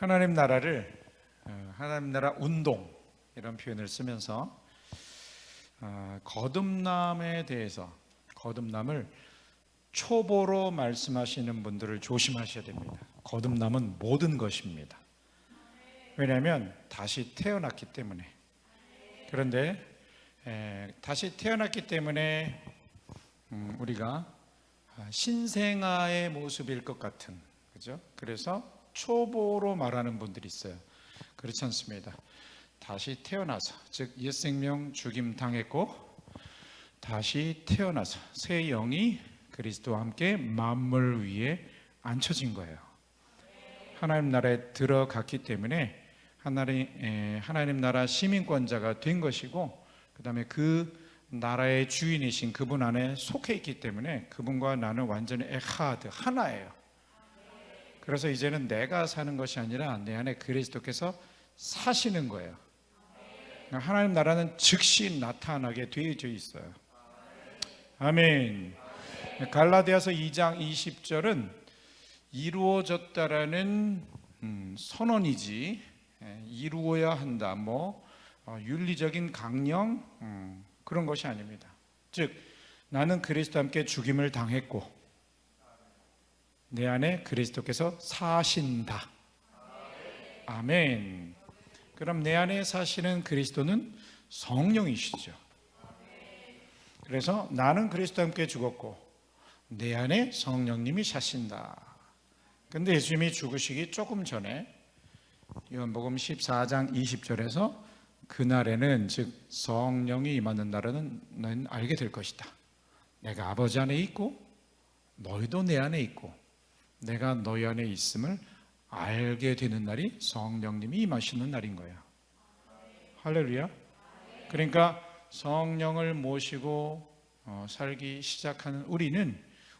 하나님 나라를 하나님 나라 운동 이런 표현을 쓰면서 거듭남에 대해서 거듭남을 초보로 말씀하시는 분들을 조심하셔야 됩니다. 거듭남은 모든 것입니다. 왜냐하면 다시 태어났기 때문에. 그런데 다시 태어났기 때문에 우리가 신생아의 모습일 것 같은, 그죠? 그래서 초보로 말하는 분들이 있어요. 그렇지 않습니다. 다시 태어나서, 즉 옛생명 죽임 당했고 다시 태어나서 새 영이 그리스도와 함께 만물 위에 앉혀진 거예요. 하나님 나라에 들어갔기 때문에 하나님 나라 시민권자가 된 것이고, 그 다음에 그 나라의 주인이신 그분 안에 속해 있기 때문에 그분과 나는 완전히 에하드, 하나예요. 그래서 이제는 내가 사는 것이 아니라 내 안에 그리스도께서 사시는 거예요. 하나님 나라는 즉시 나타나게 되어져 있어요. 아멘. 갈라디아서 2장 20절은 이루어졌다라는 선언이지 이루어야 한다, 윤리적인 강령 그런 것이 아닙니다. 즉 나는 그리스도와 함께 죽임을 당했고 내 안에 그리스도께서 사신다. 아멘. 그럼 내 안에 사시는 그리스도는 성령이시죠. 그래서 나는 그리스도와 함께 죽었고 내 안에 성령님이 사신다. 근데 예수님이 죽으시기 조금 전에 요한복음 14장 20절에서 그날에는, 즉 성령이 임하는 날에는 너희는 알게 될 것이다. 내가 아버지 안에 있고 너희도 내 안에 있고 내가 너희 안에 있음을 알게 되는 날이 성령님이 임하시는 날인 거예요. 할렐루야. 그러니까 성령을 모시고 살기 시작하는 우리는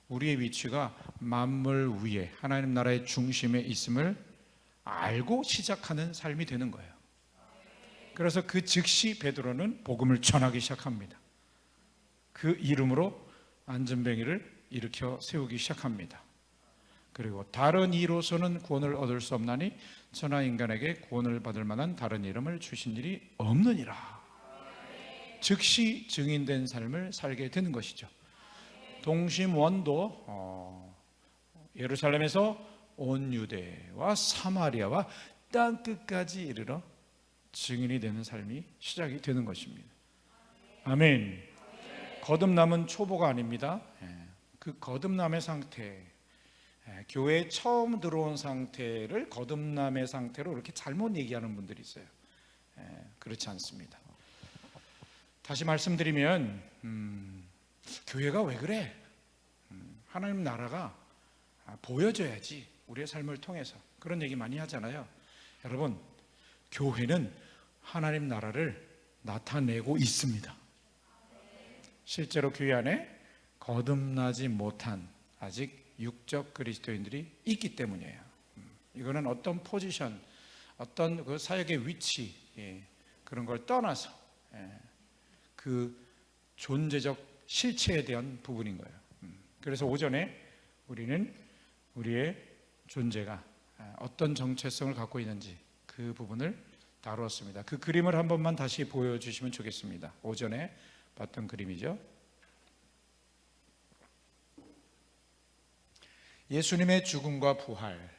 우리의 위치가 만물 위에 하나님 나라의 중심에 있음을 알고 시작하는 삶이 되는 거예요. 그래서 그 즉시 베드로는 복음을 전하기 시작합니다. 그 이름으로 안전뱅이를 일으켜 세우기 시작합니다. 그리고 다른 이로서는 구원을 얻을 수 없나니 천하 인간에게 구원을 받을 만한 다른 이름을 주신 일이 없느니라. 즉시 증인된 삶을 살게 되는 것이죠. 동심원도 예루살렘에서 온 유대와 사마리아와 땅끝까지 이르러 증인이 되는 삶이 시작이 되는 것입니다. 아멘. 거듭남은 초보가 아닙니다. 그 거듭남의 상태, 교회에 처음 들어온 상태를 거듭남의 상태로 이렇게 잘못 얘기하는 분들이 있어요. 그렇지 않습니다. 다시 말씀드리면 교회가 왜 그래? 하나님 나라가 보여져야지, 우리의 삶을 통해서. 그런 얘기 많이 하잖아요. 여러분, 교회는 하나님 나라를 나타내고 있습니다. 실제로 교회 안에 거듭나지 못한 아직 육적 그리스도인들이 있기 때문이에요. 이거는 어떤 포지션, 어떤 그 사역의 위치, 그런 걸 떠나서 그 존재적 실체에 대한 부분인 거예요. 그래서 오전에 우리는 우리의 존재가 어떤 정체성을 갖고 있는지 그 부분을 다루었습니다. 그 그림을 한 번만 다시 보여주시면 좋겠습니다. 오전에 봤던 그림이죠. 예수님의 죽음과 부활,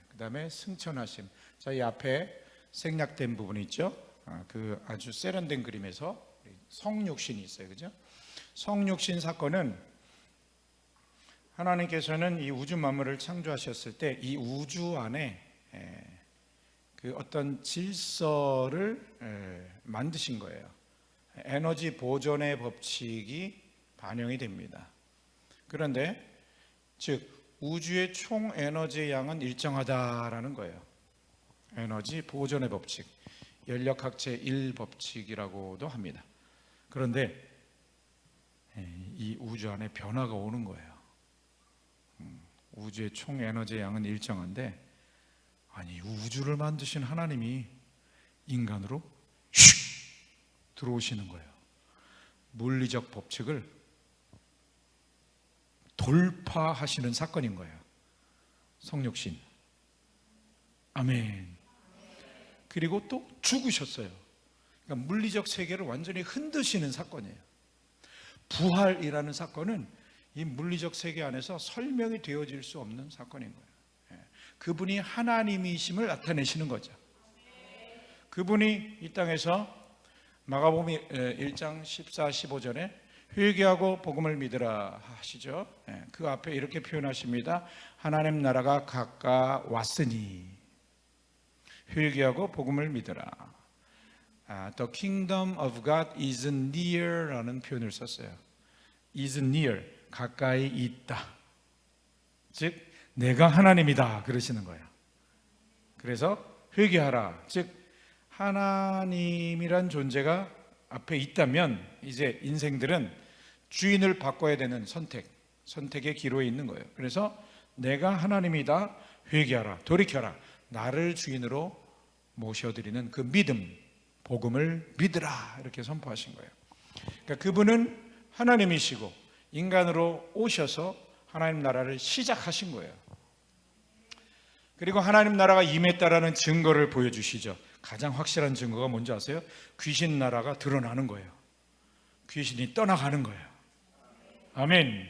그 다음에 승천하심. 자, 이 앞에 생략된 부분이 있죠. 그 아주 세련된 그림에서 성육신이 있어요, 그죠? 성육신 사건은 하나님께서는 이 우주 만물을 창조하셨을 때 이 우주 안에 그 어떤 질서를 만드신 거예요. 에너지 보존의 법칙이 반영이 됩니다. 그런데 즉 우주의 총 에너지의 양은 일정하다라는 거예요. 에너지 보존의 법칙, 연력학체 1법칙이라고도 합니다. 그런데 이 우주 안에 변화가 오는 거예요. 우주의 총 에너지의 양은 일정한데, 아니 우주를 만드신 하나님이 인간으로 슉 들어오시는 거예요. 물리적 법칙을 돌파하시는 사건인 거예요. 성육신. 아멘. 그리고 또 죽으셨어요. 그러니까 물리적 세계를 완전히 흔드시는 사건이에요. 부활이라는 사건은 이 물리적 세계 안에서 설명이 되어질 수 없는 사건인 거예요. 그분이 하나님이심을 나타내시는 거죠. 그분이 이 땅에서 마가복음 1장 14, 15절에 회개하고 복음을 믿으라 하시죠. 그 앞에 이렇게 표현하십니다. 하나님 나라가 가까웠으니 회개하고 복음을 믿으라. The kingdom of God is near 라는 표현을 썼어요. is near, 가까이 있다. 즉 내가 하나님이다 그러시는 거예요. 그래서 회개하라. 즉 하나님이란 존재가 앞에 있다면 이제 인생들은 주인을 바꿔야 되는 선택의 기로에 있는 거예요. 그래서 내가 하나님이다, 회개하라, 돌이켜라, 나를 주인으로 모셔드리는 그 믿음, 복음을 믿으라 이렇게 선포하신 거예요. 그러니까 그분은 하나님이시고 인간으로 오셔서 하나님 나라를 시작하신 거예요. 그리고 하나님 나라가 임했다라는 증거를 보여주시죠. 가장 확실한 증거가 뭔지 아세요? 귀신 나라가 드러나는 거예요. 귀신이 떠나가는 거예요. 아멘.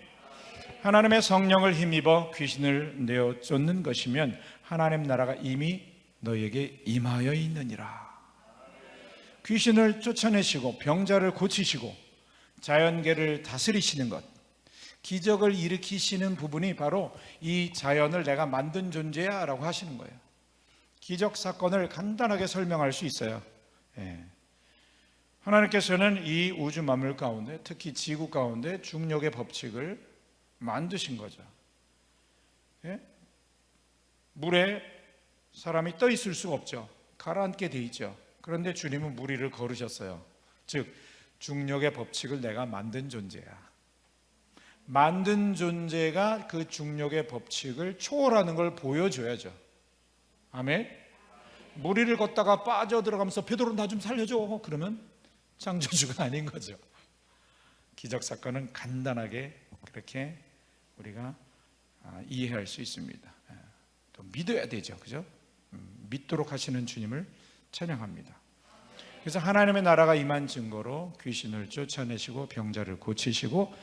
하나님의 성령을 힘입어 귀신을 내어 쫓는 것이면 하나님 나라가 이미 너에게 임하여 있느니라. 귀신을 쫓아내시고 병자를 고치시고 자연계를 다스리시는 것, 기적을 일으키시는 부분이 바로 이 자연을 내가 만든 존재야 라고 하시는 거예요. 기적 사건을 간단하게 설명할 수 있어요. 하나님께서는 이 우주 만물 가운데, 특히 지구 가운데 중력의 법칙을 만드신 거죠. 물에 사람이 떠 있을 수가 없죠. 가라앉게 돼 있죠. 그런데 주님은 물 위를 걸으셨어요. 즉 중력의 법칙을 내가 만든 존재야. 만든 존재가 그 중력의 법칙을 초월하는 걸 보여줘야죠. 아멘. 물 위를 걷다가 빠져 들어가면서 베드로 나 좀 살려줘 그러면 창조주가 아닌 거죠. 기적 사건은 간단하게 그렇게 우리가 이해할 수 있습니다. 또 믿어야 되죠, 그죠? 믿도록 하시는 주님을 찬양합니다. 그래서 하나님의 나라가 임한 증거로 귀신을 쫓아내시고 병자를 고치시고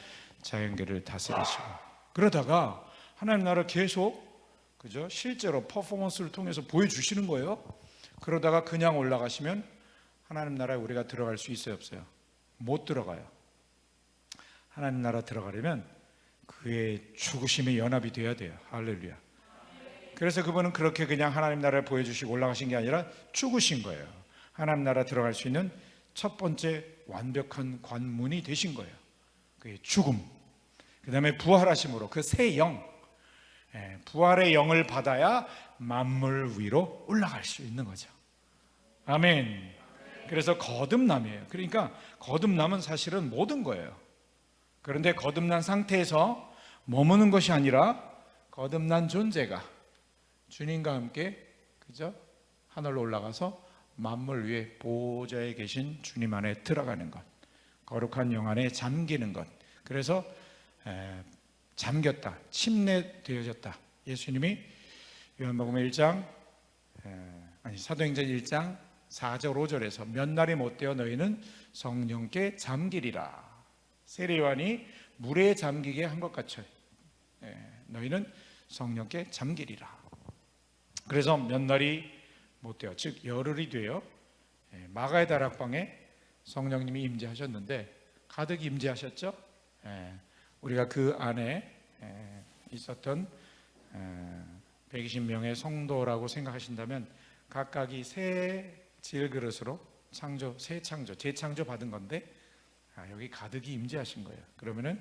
자연계를 다스리시고, 그러다가 하나님 나라 계속, 그죠? 실제로 퍼포먼스를 통해서 보여주시는 거예요. 그러다가 그냥 올라가시면 하나님 나라에 우리가 들어갈 수 있어요, 없어요? 못 들어가요. 하나님 나라 들어가려면 그의 죽으심에 연합이 돼야 돼요. 할렐루야. 그래서 그분은 그렇게 그냥 하나님 나라를 보여주시고 올라가신 게 아니라 죽으신 거예요. 하나님 나라 들어갈 수 있는 첫 번째 완벽한 관문이 되신 거예요. 그의 죽음, 그 다음에 부활하심으로 그 새 영, 부활의 영을 받아야 만물 위로 올라갈 수 있는 거죠. 아멘. 그래서 거듭남이에요. 그러니까 거듭남은 사실은 모든 거예요. 그런데 거듭난 상태에서 머무는 것이 아니라 거듭난 존재가 주님과 함께, 그죠? 하늘로 올라가서 만물 위에 보좌에 계신 주님 안에 들어가는 것, 거룩한 영 안에 잠기는 것. 그래서 잠겼다, 침례되어졌다. 예수님이 요한복음 1장 사도행전 1장 4절 5절에서 몇 날이 못되어 너희는 성령께 잠기리라. 세례요한이 물에 잠기게 한 것 같이 너희는 성령께 잠기리라. 그래서 몇 날이 못되어, 즉 열흘이 되어 마가의 다락방에 성령님이 임재하셨는데 가득 임재하셨죠. 우리가 그 안에 있었던 120명의 성도라고 생각하신다면 각각이 새 질그릇으로 재창조 받은 건데 여기 가득이 임재하신 거예요. 그러면은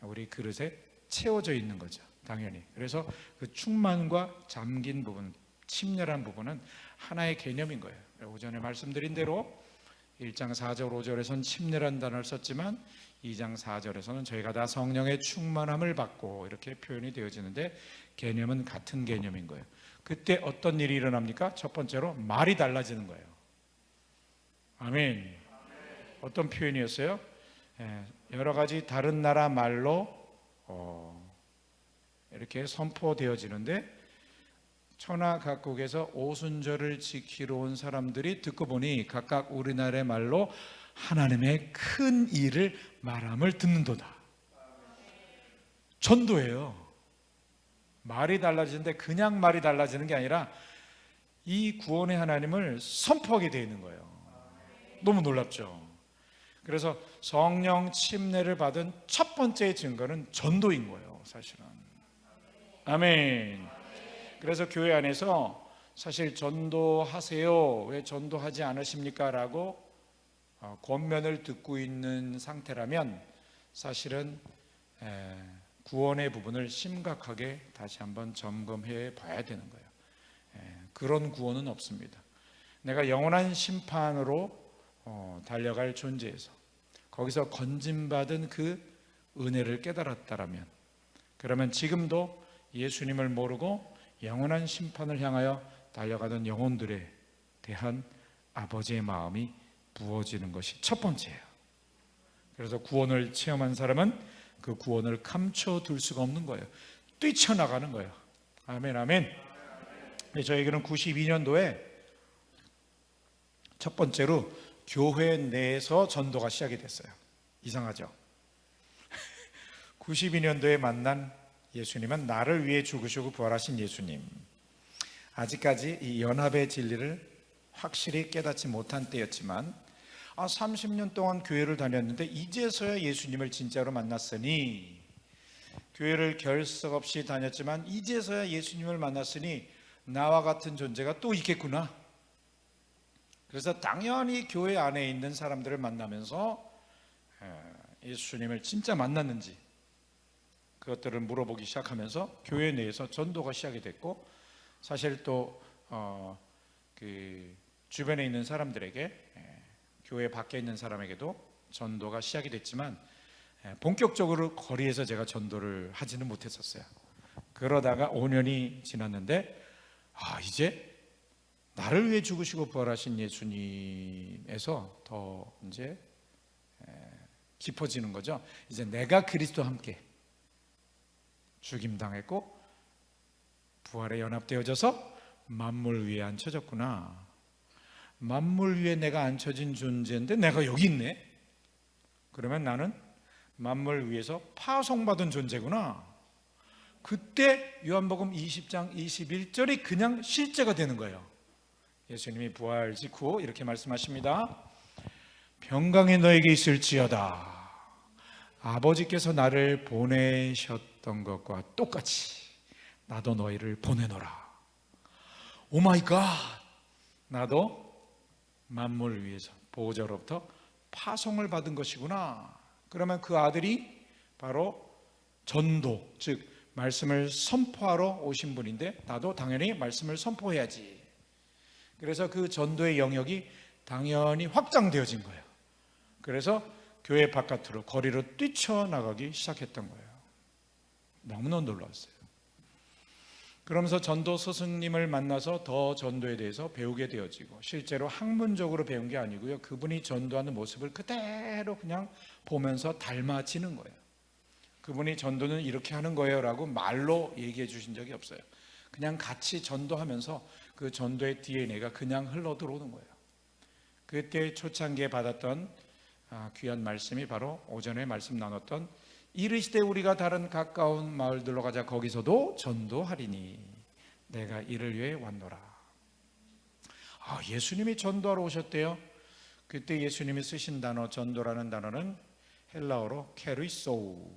우리 그릇에 채워져 있는 거죠, 당연히. 그래서 그 충만과 잠긴 부분, 침례란 부분은 하나의 개념인 거예요. 오전에 말씀드린 대로 1장 4절 5절에서는 침례란 단어를 썼지만 2장 4절에서는 저희가 다 성령의 충만함을 받고 이렇게 표현이 되어지는데 개념은 같은 개념인 거예요. 그때 어떤 일이 일어납니까? 첫 번째로 말이 달라지는 거예요. 아멘. 어떤 표현이었어요? 여러 가지 다른 나라 말로 이렇게 선포되어지는데 천하 각국에서 오순절을 지키러 온 사람들이 듣고 보니 각각 우리나라의 말로 하나님의 큰 일을 말함을 듣는도다. 전도예요. 말이 달라지는데 그냥 말이 달라지는 게 아니라 이 구원의 하나님을 선포하게 되어 있는 거예요. 너무 놀랍죠. 그래서 성령 침례를 받은 첫 번째 증거는 전도인 거예요, 사실은. 아멘. 그래서 교회 안에서 사실 전도하세요, 왜 전도하지 않으십니까? 라고 권면을 듣고 있는 상태라면 사실은 구원의 부분을 심각하게 다시 한번 점검해 봐야 되는 거예요. 그런 구원은 없습니다. 내가 영원한 심판으로 달려갈 존재에서 거기서 건진받은 그 은혜를 깨달았다라면, 그러면 지금도 예수님을 모르고 영원한 심판을 향하여 달려가던 영혼들에 대한 아버지의 마음이 부어지는 것이 첫 번째예요. 그래서 구원을 체험한 사람은 그 구원을 감춰둘 수가 없는 거예요. 뛰쳐나가는 거예요. 아멘, 아멘. 저에게는 92년도에 첫 번째로 교회 내에서 전도가 시작이 됐어요. 이상하죠? 92년도에 만난 예수님은 나를 위해 죽으시고 부활하신 예수님. 아직까지 이 연합의 진리를 확실히 깨닫지 못한 때였지만 30년 동안 교회를 다녔는데 이제서야 예수님을 진짜로 만났으니, 교회를 결석 없이 다녔지만 이제서야 예수님을 만났으니 나와 같은 존재가 또 있겠구나. 그래서 당연히 교회 안에 있는 사람들을 만나면서 예수님을 진짜 만났는지 그것들을 물어보기 시작하면서 교회 내에서 전도가 시작이 됐고, 사실 또 그 주변에 있는 사람들에게, 교회 밖에 있는 사람에게도 전도가 시작이 됐지만 본격적으로 거리에서 제가 전도를 하지는 못했었어요. 그러다가 5년이 지났는데 이제 나를 위해 죽으시고 부활하신 예수님에서 더 이제 깊어지는 거죠. 이제 내가 그리스도와 함께 죽임당했고 부활에 연합되어져서 만물 위에 앉혀졌구나. 만물 위에 내가 앉혀진 존재인데 내가 여기 있네. 그러면 나는 만물 위에서 파송받은 존재구나. 그때 요한복음 20장 21절이 그냥 실제가 되는 거예요. 예수님이 부활 직후 이렇게 말씀하십니다. 평강이 너에게 있을지어다. 아버지께서 나를 보내셨던 것과 똑같이 나도 너희를 보내노라. 오 마이 갓. 나도 만물 위에서 보호자로부터 파송을 받은 것이구나. 그러면 그 아들이 바로 전도, 즉 말씀을 선포하러 오신 분인데 나도 당연히 말씀을 선포해야지. 그래서 그 전도의 영역이 당연히 확장되어진 거예요. 그래서 교회 바깥으로 거리로 뛰쳐나가기 시작했던 거예요. 너무나 놀랐어요. 그러면서 전도 스승님을 만나서 더 전도에 대해서 배우게 되어지고, 실제로 학문적으로 배운 게 아니고요, 그분이 전도하는 모습을 그대로 그냥 보면서 닮아지는 거예요. 그분이 전도는 이렇게 하는 거예요 라고 말로 얘기해 주신 적이 없어요. 그냥 같이 전도하면서 그 전도의 DNA가 그냥 흘러 들어오는 거예요. 그때 초창기에 받았던 귀한 말씀이 바로 오전에 말씀 나눴던 이르시되 우리가 다른 가까운 마을들로 가자. 거기서도 전도하리니 내가 이를 위해 왔노라. 예수님이 전도하러 오셨대요. 그때 예수님이 쓰신 단어, 전도라는 단어는 헬라어로 케리소우,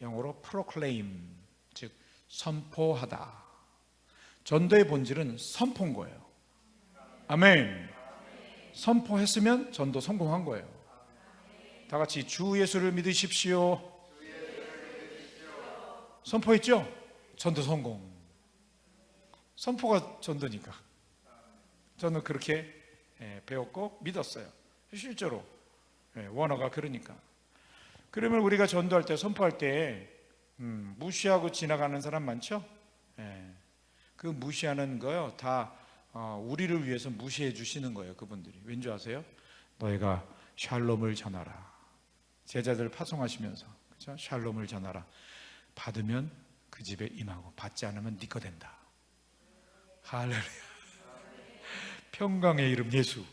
영어로 proclaim, 즉 선포하다. 전도의 본질은 선포인 거예요. 아멘. 선포했으면 전도 성공한 거예요. 다 같이 주 예수를 믿으십시오. 선포했죠? 전도 성공. 선포가 전도니까. 저는 그렇게 배웠고 믿었어요. 실제로 원어가 그러니까. 그러면 우리가 전도할 때, 선포할 때 무시하고 지나가는 사람 많죠? 그 무시하는 거요 다 우리를 위해서 무시해 주시는 거예요. 그분들이 왠지 아세요? 너희가 샬롬을 전하라. 제자들 파송하시면서, 그렇죠? 샬롬을 전하라. 받으면 그 집에 임하고 받지 않으면 네 거 된다. 할렐루야. 평강의 이름 예수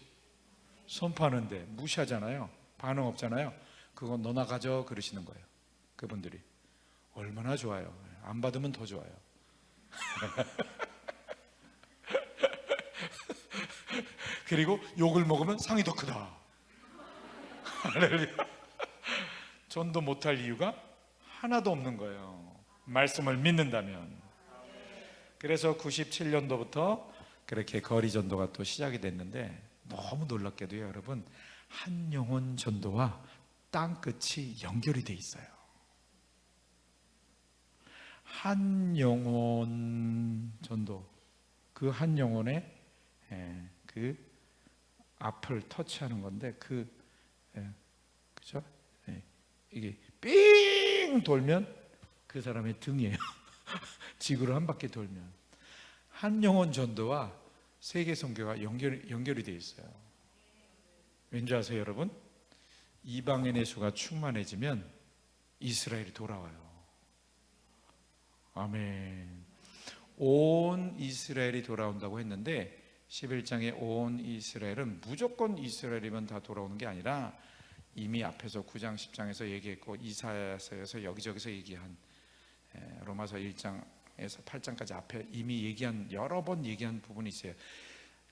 선포하는데 무시하잖아요. 반응 없잖아요. 그건 너나 가져 그러시는 거예요. 그분들이 얼마나 좋아요. 안 받으면 더 좋아요. 그리고 욕을 먹으면 상이 더 크다. 할렐루야. 전도 못할 이유가 하나도 없는 거예요. 말씀을 믿는다면. 그래서 97년도부터 그렇게 거리 전도가 또 시작이 됐는데, 너무 놀랍게도요 여러분, 한 영혼 전도와 땅끝이 연결이 돼 있어요. 한 영혼 전도, 그 한 영혼의 그 앞을 터치하는 건데, 그죠? 이게 삥 돌면 그 사람의 등이에요. 지구를 한 바퀴 돌면. 한 영혼 전도와 세계 선교가 연결이 되어 있어요. 왠지 아세요 여러분? 이방인의 수가 충만해지면 이스라엘이 돌아와요. 아멘. 온 이스라엘이 돌아온다고 했는데, 11장에 온 이스라엘은 무조건 이스라엘이면 다 돌아오는 게 아니라, 이미 앞에서 9장 10장에서 얘기했고 이사야서에서 여기저기서 얘기한, 로마서 1장에서 8장까지 앞에 이미 얘기한, 여러 번 얘기한 부분이 있어요.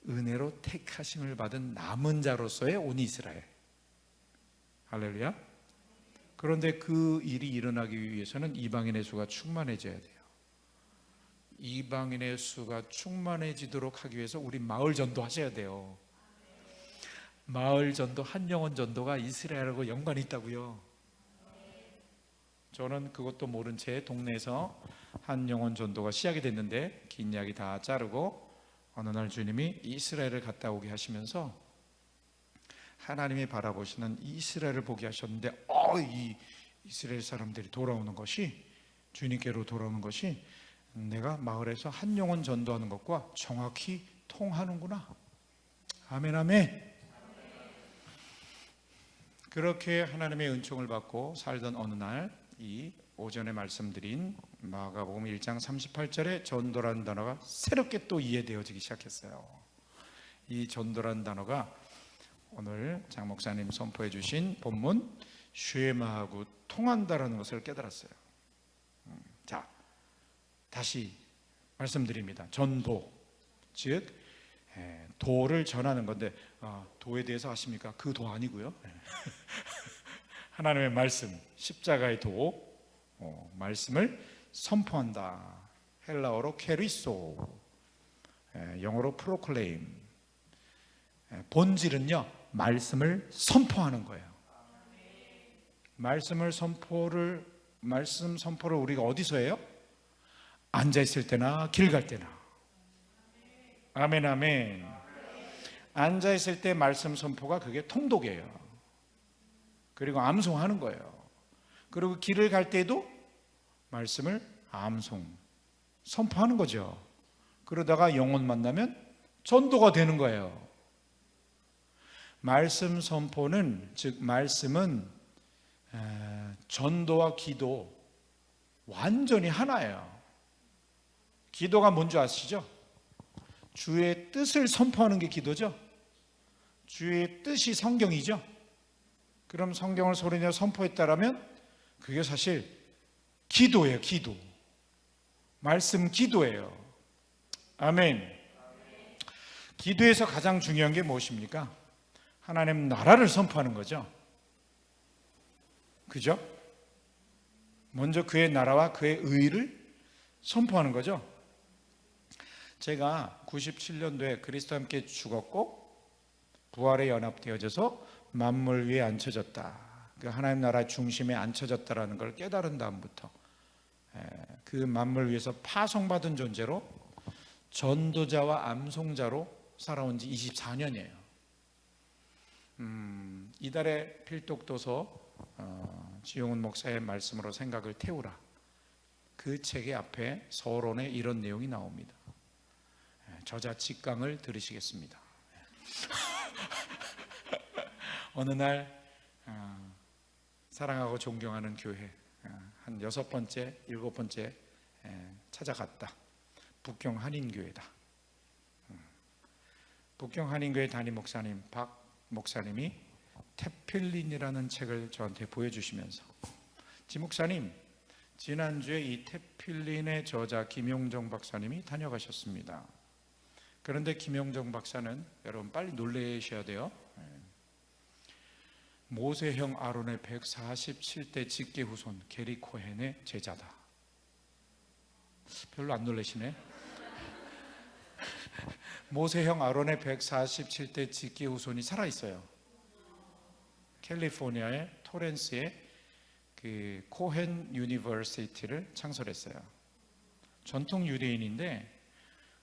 은혜로 택하심을 받은 남은 자로서의 온 이스라엘. 할렐루야. 그런데 그 일이 일어나기 위해서는 이방인의 수가 충만해져야 돼요. 이방인의 수가 충만해지도록 하기 위해서 우리 마을 전도 하셔야 돼요. 마을 전도, 한 영혼 전도가 이스라엘하고 연관이 있다고요. 저는 그것도 모른 채 동네에서 한 영혼 전도가 시작이 됐는데, 긴 이야기 다 자르고 어느 날 주님이 이스라엘을 갔다 오게 하시면서 하나님이 바라보시는 이스라엘을 보게 하셨는데, 이 이스라엘 사람들이 돌아오는 것이, 주님께로 돌아오는 것이 내가 마을에서 한 영혼 전도하는 것과 정확히 통하는구나. 아멘 아멘. 그렇게 하나님의 은총을 받고 살던 어느 날, 이 오전에 말씀드린 마가복음 1장 38절에 전도라는 단어가 새롭게 또 이해되어지기 시작했어요. 이 전도라는 단어가 오늘 장 목사님 선포해 주신 본문 쉐마하고 통한다라는 것을 깨달았어요. 자, 다시 말씀드립니다. 전도, 즉 도를 전하는 건데, 도에 대해서 아십니까? 그 도 아니고요. 하나님의 말씀, 십자가의 도, 말씀을 선포한다. 헬라어로 케리소, 영어로 프로클레임. 본질은요, 말씀을 선포하는 거예요. 말씀 선포를 우리가 어디서 해요? 앉아 있을 때나 길 갈 때나. 아멘 아멘. 앉아 있을 때 말씀 선포가 그게 통독이에요. 그리고 암송하는 거예요. 그리고 길을 갈 때도 말씀을 선포하는 거죠. 그러다가 영혼 만나면 전도가 되는 거예요. 말씀 선포는, 즉 말씀은 전도와 기도 완전히 하나예요. 기도가 뭔지 아시죠? 주의 뜻을 선포하는 게 기도죠. 주의 뜻이 성경이죠. 그럼 성경을 소리내어 선포했다라면 그게 사실 기도예요. 기도. 말씀 기도예요. 아멘. 기도에서 가장 중요한 게 무엇입니까? 하나님 나라를 선포하는 거죠. 그죠? 먼저 그의 나라와 그의 의를 선포하는 거죠. 제가 97년도에 그리스도와 함께 죽었고 부활에 연합되어져서 만물 위에 앉혀졌다. 그 하나님 나라 중심에 앉혀졌다라는 걸 깨달은 다음부터 그 만물 위에서 파송받은 존재로 전도자와 암송자로 살아온 지 24년이에요. 이달의 필독도서 지용훈 목사의 말씀으로 생각을 태우라. 그 책의 앞에 서론에 이런 내용이 나옵니다. 저자 직강을 들으시겠습니다. 어느 날 사랑하고 존경하는 교회 한 6번째, 7번째 찾아갔다. 북경 한인교회다. 북경 한인교회 담임 목사님 박 목사님이 테필린이라는 책을 저한테 보여주시면서, 지 목사님, 지난주에 이 테필린의 저자 김용정 박사님이 다녀가셨습니다. 그런데 김용정 박사는, 여러분 빨리 놀라셔야 돼요, 모세형 아론의 147대 직계 후손 게리 코헨의 제자다. 별로 안 놀라시네. 모세형 아론의 147대 직계 후손이 살아있어요. 캘리포니아의 토렌스의 그 코헨 유니버시티를 창설했어요. 전통 유대인인데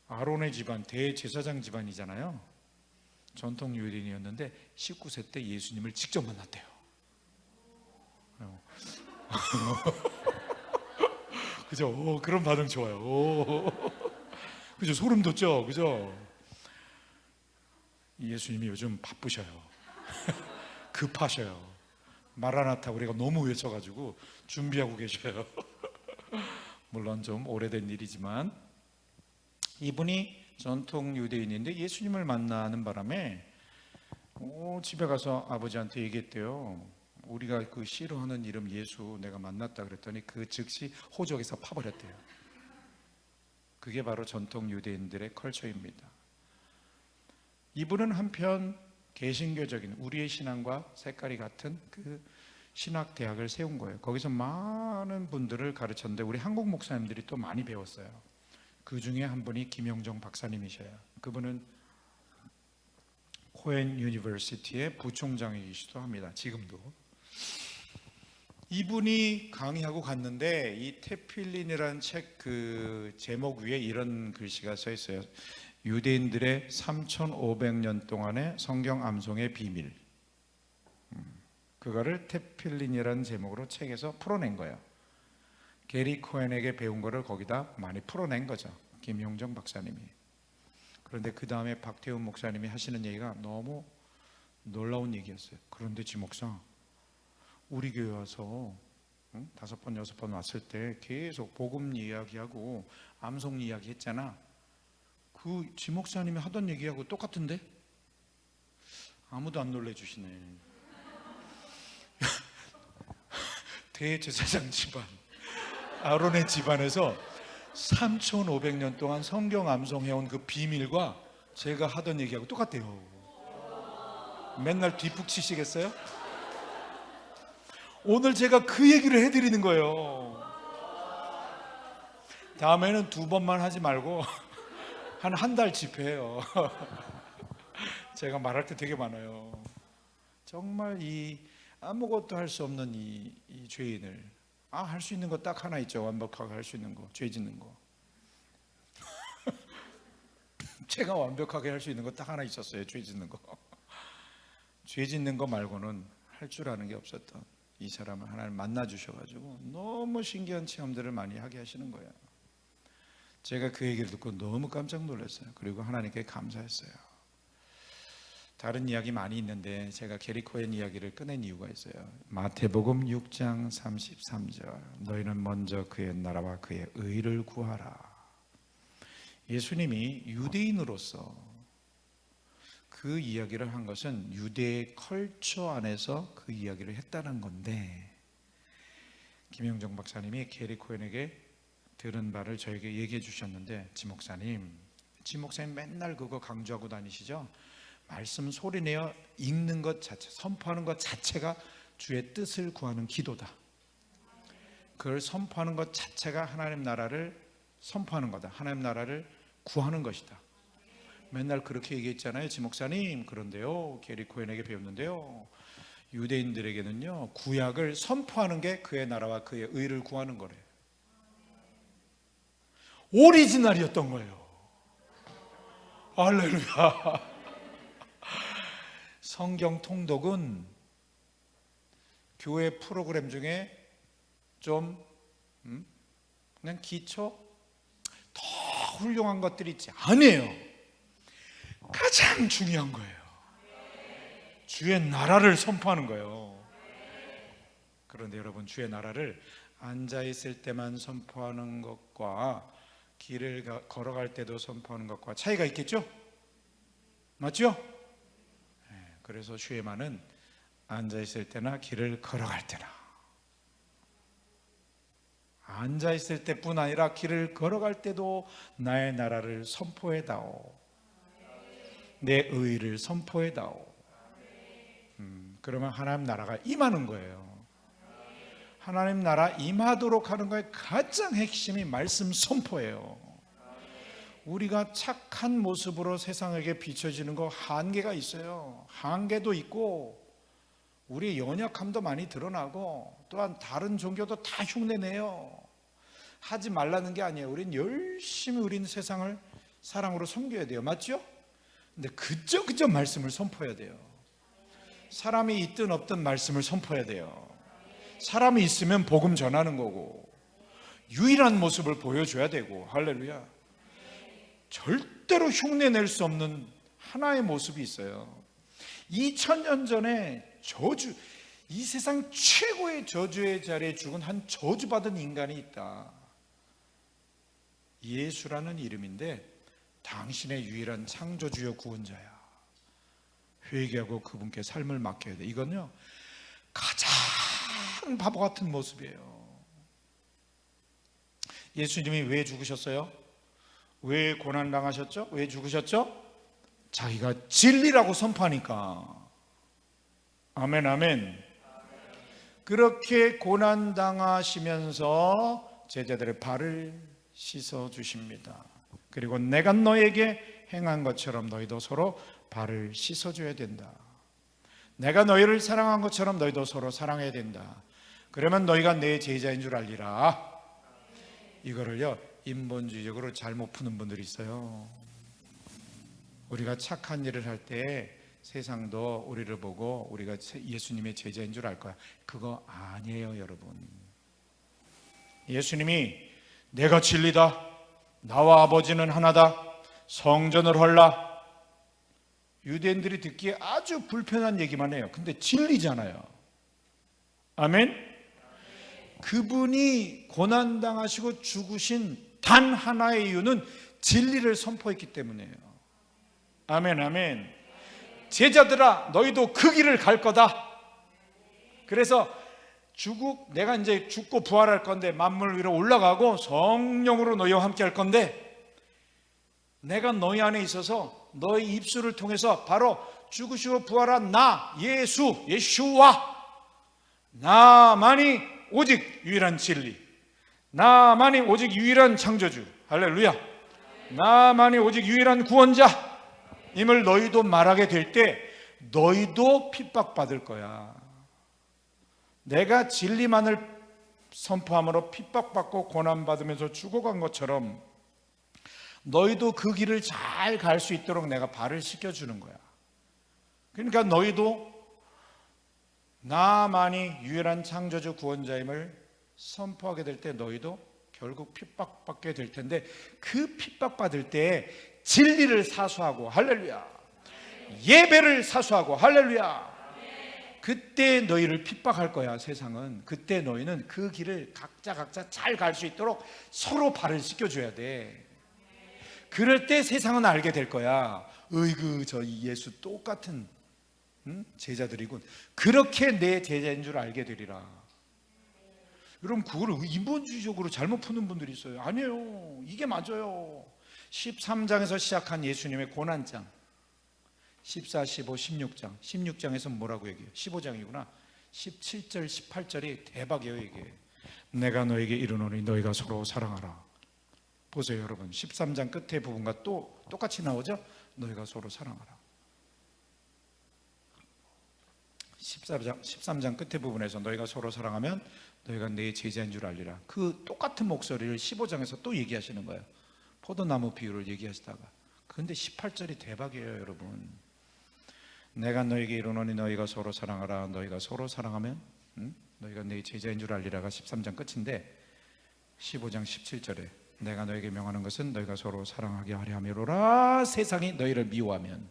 아론의 집안, 대제사장 집안이잖아요. 전통 유대인이었는데 19세 때 예수님을 직접 만났대요. 그죠? 그런 반응 좋아요. 그죠? 소름 돋죠? 그죠? 예수님이 요즘 바쁘셔요. 급하셔요. 마라나타 우리가 너무 외쳐가지고 준비하고 계셔요. 물론 좀 오래된 일이지만, 이분이 전통 유대인인데 예수님을 만나는 바람에 집에 가서 아버지한테 얘기했대요. 우리가 그 싫어하는 이름 예수 내가 만났다 그랬더니 그 즉시 호적에서 파버렸대요. 그게 바로 전통 유대인들의 컬처입니다. 이분은 한편 개신교적인 우리의 신앙과 색깔이 같은 그 신학대학을 세운 거예요. 거기서 많은 분들을 가르쳤는데 우리 한국 목사님들이 또 많이 배웠어요. 그 중에 한 분이 김용정 박사님이셔요. 그분은 코헨 유니버시티의 부총장이시기도 합니다. 지금도. 이분이 강의하고 갔는데 이 테필린이라는 책 그 제목 위에 이런 글씨가 써 있어요. 유대인들의 3,500년 동안의 성경 암송의 비밀. 그거를 테필린이라는 제목으로 책에서 풀어낸 거예요. 게리 코헨에게 배운 거를 거기다 많이 풀어낸 거죠, 김용정 박사님이. 그런데 그 다음에 박태훈 목사님이 하시는 얘기가 너무 놀라운 얘기였어요. 그런데 지 목사, 우리 교회 와서 5번 6번 왔을 때 계속 복음 이야기하고 암송 이야기 했잖아. 그 지 목사님이 하던 얘기하고 똑같은데? 아무도 안 놀래주시네. 대제사장 집안, 아론의 집안에서 3,500년 동안 성경 암송해온 그 비밀과 제가 하던 얘기하고 똑같대요. 맨날 뒷북 치시겠어요? 오늘 제가 그 얘기를 해드리는 거예요. 다음에는 2번만 하지 말고 한 달 집회해요. 제가 말할 때 되게 많아요. 정말 이 아무것도 할 수 없는 이 죄인을, 할 수 있는 거 딱 하나 있죠. 완벽하게 할 수 있는 거, 죄 짓는 거. 제가 완벽하게 할 수 있는 거 딱 하나 있었어요. 죄 짓는 거. 죄 짓는 거 말고는 할 줄 아는 게 없었던 이 사람을 하나님 만나 주셔가지고 너무 신기한 체험들을 많이 하게 하시는 거예요. 제가 그 얘기를 듣고 너무 깜짝 놀랐어요. 그리고 하나님께 감사했어요. 다른 이야기 많이 있는데 제가 게리 코헨 이야기를 꺼낸 이유가 있어요. 마태복음 6장 33절, 너희는 먼저 그의 나라와 그의 의를 구하라. 예수님이 유대인으로서 그 이야기를 한 것은 유대의 컬처 안에서 그 이야기를 했다는 건데, 김영정 박사님이 게리 코헨에게 들은 바를 저에게 얘기해 주셨는데, 지 목사님 맨날 그거 강조하고 다니시죠? 말씀 소리내어 읽는 것 자체, 선포하는 것 자체가 주의 뜻을 구하는 기도다. 그걸 선포하는 것 자체가 하나님 나라를 선포하는 거다. 하나님 나라를 구하는 것이다. 맨날 그렇게 얘기했잖아요, 지 목사님. 그런데요, 게리 코헨에게 배웠는데요, 유대인들에게는요, 구약을 선포하는 게 그의 나라와 그의 의를 구하는 거래요. 오리지널이었던 거예요. 할렐루야. 성경 통독은 교회 프로그램 중에 좀 그냥 기초, 더 훌륭한 것들이 있지, 아니에요. 가장 중요한 거예요. 주의 나라를 선포하는 거예요. 그런데 여러분, 주의 나라를 앉아있을 때만 선포하는 것과 길을 걸어갈 때도 선포하는 것과 차이가 있겠죠? 맞죠? 그래서 쉐마는 앉아있을 때나 길을 걸어갈 때나, 앉아있을 때뿐 아니라 길을 걸어갈 때도 나의 나라를 선포해다오, 내 의를 선포해다오. 그러면 하나님 나라가 임하는 거예요. 하나님 나라 임하도록 하는 거에 가장 핵심이 말씀 선포예요. 우리가 착한 모습으로 세상에게 비춰지는 거 한계가 있어요. 한계도 있고 우리의 연약함도 많이 드러나고, 또한 다른 종교도 다 흉내내요. 하지 말라는 게 아니에요. 우린 열심히 우리는 세상을 사랑으로 섬겨야 돼요. 맞죠? 근데 그저 말씀을 선포해야 돼요. 사람이 있든 없든 말씀을 선포해야 돼요. 사람이 있으면 복음 전하는 거고, 유일한 모습을 보여줘야 되고. 할렐루야. 절대로 흉내낼 수 없는 하나의 모습이 있어요. 2000년 전에 이 세상 최고의 저주의 자리에 죽은 한 저주받은 인간이 있다. 예수라는 이름인데 당신의 유일한 창조주여 구원자야. 회개하고 그분께 삶을 맡겨야 돼. 이건요, 가장 바보 같은 모습이에요. 예수님이 왜 죽으셨어요? 왜 고난당하셨죠? 왜 죽으셨죠? 자기가 진리라고 선포하니까. 아멘, 아멘. 그렇게 고난당하시면서 제자들의 발을 씻어 주십니다. 그리고 내가 너에게 행한 것처럼 너희도 서로 발을 씻어줘야 된다. 내가 너희를 사랑한 것처럼 너희도 서로 사랑해야 된다. 그러면 너희가 내 제자인 줄 알리라. 이거를요, 인본주의적으로 잘못 푸는 분들이 있어요. 우리가 착한 일을 할 때 세상도 우리를 보고 우리가 예수님의 제자인 줄 알 거야. 그거 아니에요, 여러분. 예수님이 내가 진리다, 나와 아버지는 하나다, 성전을 헐라. 유대인들이 듣기에 아주 불편한 얘기만 해요. 근데 진리잖아요. 아멘. 그분이 고난당하시고 죽으신 단 하나의 이유는 진리를 선포했기 때문이에요. 아멘, 아멘. 제자들아, 너희도 그 길을 갈 거다. 그래서 내가 이제 죽고 부활할 건데, 만물 위로 올라가고 성령으로 너희와 함께 할 건데, 내가 너희 안에 있어서 너희 입술을 통해서 바로 죽으시고 부활한 나 예수와, 나만이 오직 유일한 진리, 나만이 오직 유일한 창조주, 할렐루야, 나만이 오직 유일한 구원자 임을 너희도 말하게 될 때 너희도 핍박받을 거야. 내가 진리만을 선포함으로 핍박받고 고난받으면서 죽어간 것처럼 너희도 그 길을 잘 갈 수 있도록 내가 발을 씻겨주는 거야. 그러니까 너희도 나만이 유일한 창조주 구원자임을 선포하게 될 때 너희도 결국 핍박받게 될 텐데, 그 핍박받을 때 진리를 사수하고, 할렐루야, 예배를 사수하고, 할렐루야, 그때 너희를 핍박할 거야. 세상은. 그때 너희는 그 길을 각자 잘 갈 수 있도록 서로 발을 씻겨줘야 돼. 그럴 때 세상은 알게 될 거야. 으이그, 저 예수 똑같은 제자들이군. 그렇게 내 제자인 줄 알게 되리라. 여러분, 그걸 인본주의적으로 잘못 푸는 분들이 있어요. 아니에요, 이게 맞아요. 13장에서 시작한 예수님의 고난장, 14, 15, 16장 16장에서 뭐라고 얘기해요? 15장이구나. 17절, 18절이 대박이에요. 이게 내가 너에게 이르노니 너희가 서로 사랑하라. 보세요 여러분, 13장 끝에 부분과 또 똑같이 나오죠? 너희가 서로 사랑하라. 13장 끝에 부분에서 너희가 서로 사랑하면 너희가 내 제자인 줄 알리라. 그 똑같은 목소리를 15장에서 또 얘기하시는 거예요. 포도나무 비유를 얘기하시다가. 그런데 18절이 대박이에요 여러분. 내가 너에게 이르노니 너희가 서로 사랑하라. 너희가 서로 사랑하면 너희가 내 제자인 줄 알리라가 13장 끝인데, 15장 17절에 내가 너에게 명하는 것은 너희가 서로 사랑하게 하려 함이로라. 세상이 너희를 미워하면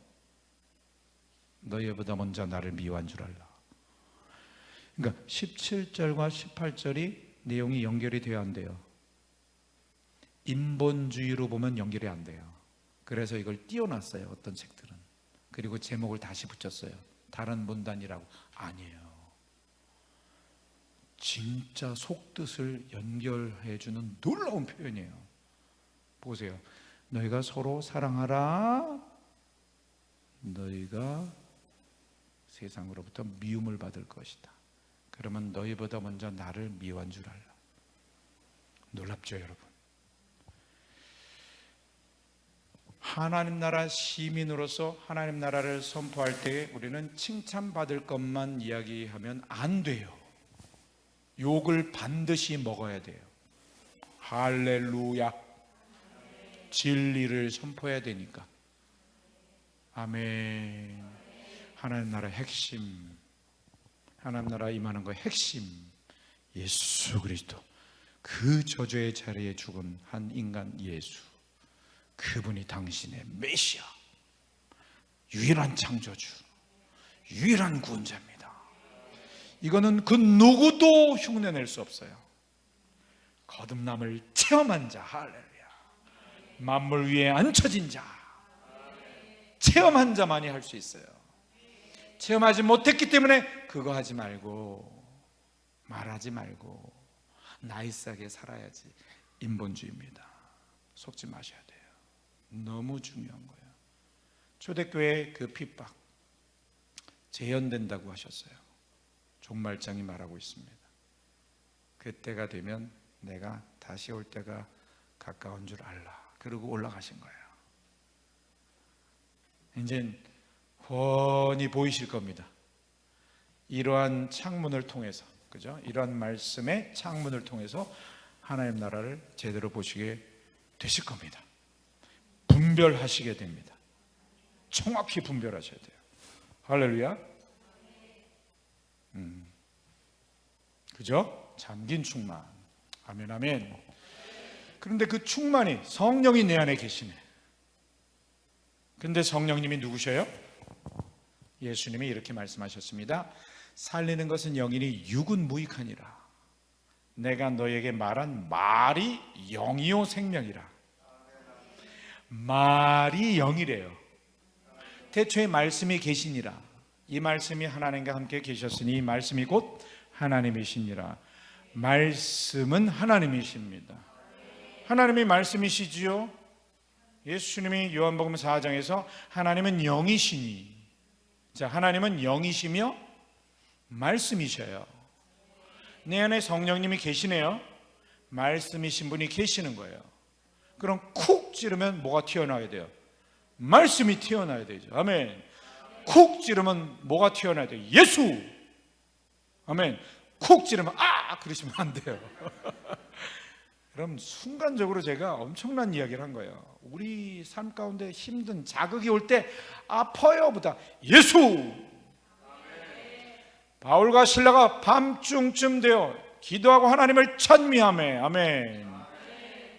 너희보다 먼저 나를 미워한 줄 알라. 그러니까 17절과 18절이 내용이 연결이 되어야 안 돼요. 인본주의로 보면 연결이 안 돼요. 그래서 이걸 띄워놨어요, 어떤 책들은. 그리고 제목을 다시 붙였어요. 다른 문단이라고. 아니에요. 진짜 속뜻을 연결해 주는 놀라운 표현이에요. 보세요. 너희가 서로 사랑하라. 너희가 세상으로부터 미움을 받을 것이다. 그러면 너희보다 먼저 나를 미워한 줄 알라. 놀랍죠, 여러분? 하나님 나라 시민으로서 하나님 나라를 선포할 때 우리는 칭찬받을 것만 이야기하면 안 돼요. 욕을 반드시 먹어야 돼요. 할렐루야. 진리를 선포해야 되니까. 아멘. 하나님 나라 핵심, 하나님 나라 임하는 거의 핵심, 예수 그리스도. 그 저주의 자리에 죽은 한 인간 예수, 그분이 당신의 메시아, 유일한 창조주, 유일한 구원자입니다. 이거는 그 누구도 흉내낼 수 없어요. 거듭남을 체험한 자, 할렐루야. 만물 위에 앉혀진 자, 체험한 자만이 할 수 있어요. 체험하지 못했기 때문에 그거 하지 말고, 말하지 말고 나이스하게 살아야지. 인본주의입니다. 속지 마셔야 돼요. 너무 중요한 거예요. 초대교회 그 핍박 재현된다고 하셨어요. 종말장이 말하고 있습니다. 그때가 되면 내가 다시 올 때가 가까운 줄 알라. 그러고 올라가신 거예요. 이제 훤히 보이실 겁니다. 이러한 창문을 통해서, 그죠? 이러한 말씀의 창문을 통해서 하나님 나라를 제대로 보시게 되실 겁니다. 분별하시게 됩니다. 정확히 분별하셔야 돼요. 할렐루야. 그죠? 잠긴 충만. 아멘, 아멘. 그런데 그 충만이 성령이 내 안에 계시네. 근데 성령님이 누구셔요? 예수님이 이렇게 말씀하셨습니다. 살리는 것은 영이니 육은 무익하니라. 내가 너에게 말한 말이 영이요 생명이라. 말이 영이래요. 태초에 말씀이 계시니라. 이 말씀이 하나님과 함께 계셨으니 이 말씀이 곧 하나님이시니라. 말씀은 하나님이십니다. 하나님이 말씀이시지요. 예수님이 요한복음 4장에서 하나님은 영이시니, 자, 하나님은 영이시며 말씀이셔요. 내 안에 성령님이 계시네요. 말씀이신 분이 계시는 거예요. 그럼 쿡 찌르면 뭐가 튀어나와야 돼요? 말씀이 튀어나와야 되죠. 아멘. 쿡 찌르면 뭐가 튀어나와야 돼요? 예수. 아멘. 쿡 찌르면 그러시면 안 돼요. 그럼 순간적으로 제가 엄청난 이야기를 한 거예요. 우리 삶 가운데 힘든 자극이 올 때 아파요 보다 예수. 바울과 실라가 밤중쯤 되어 기도하고 하나님을 찬미하며, 아멘.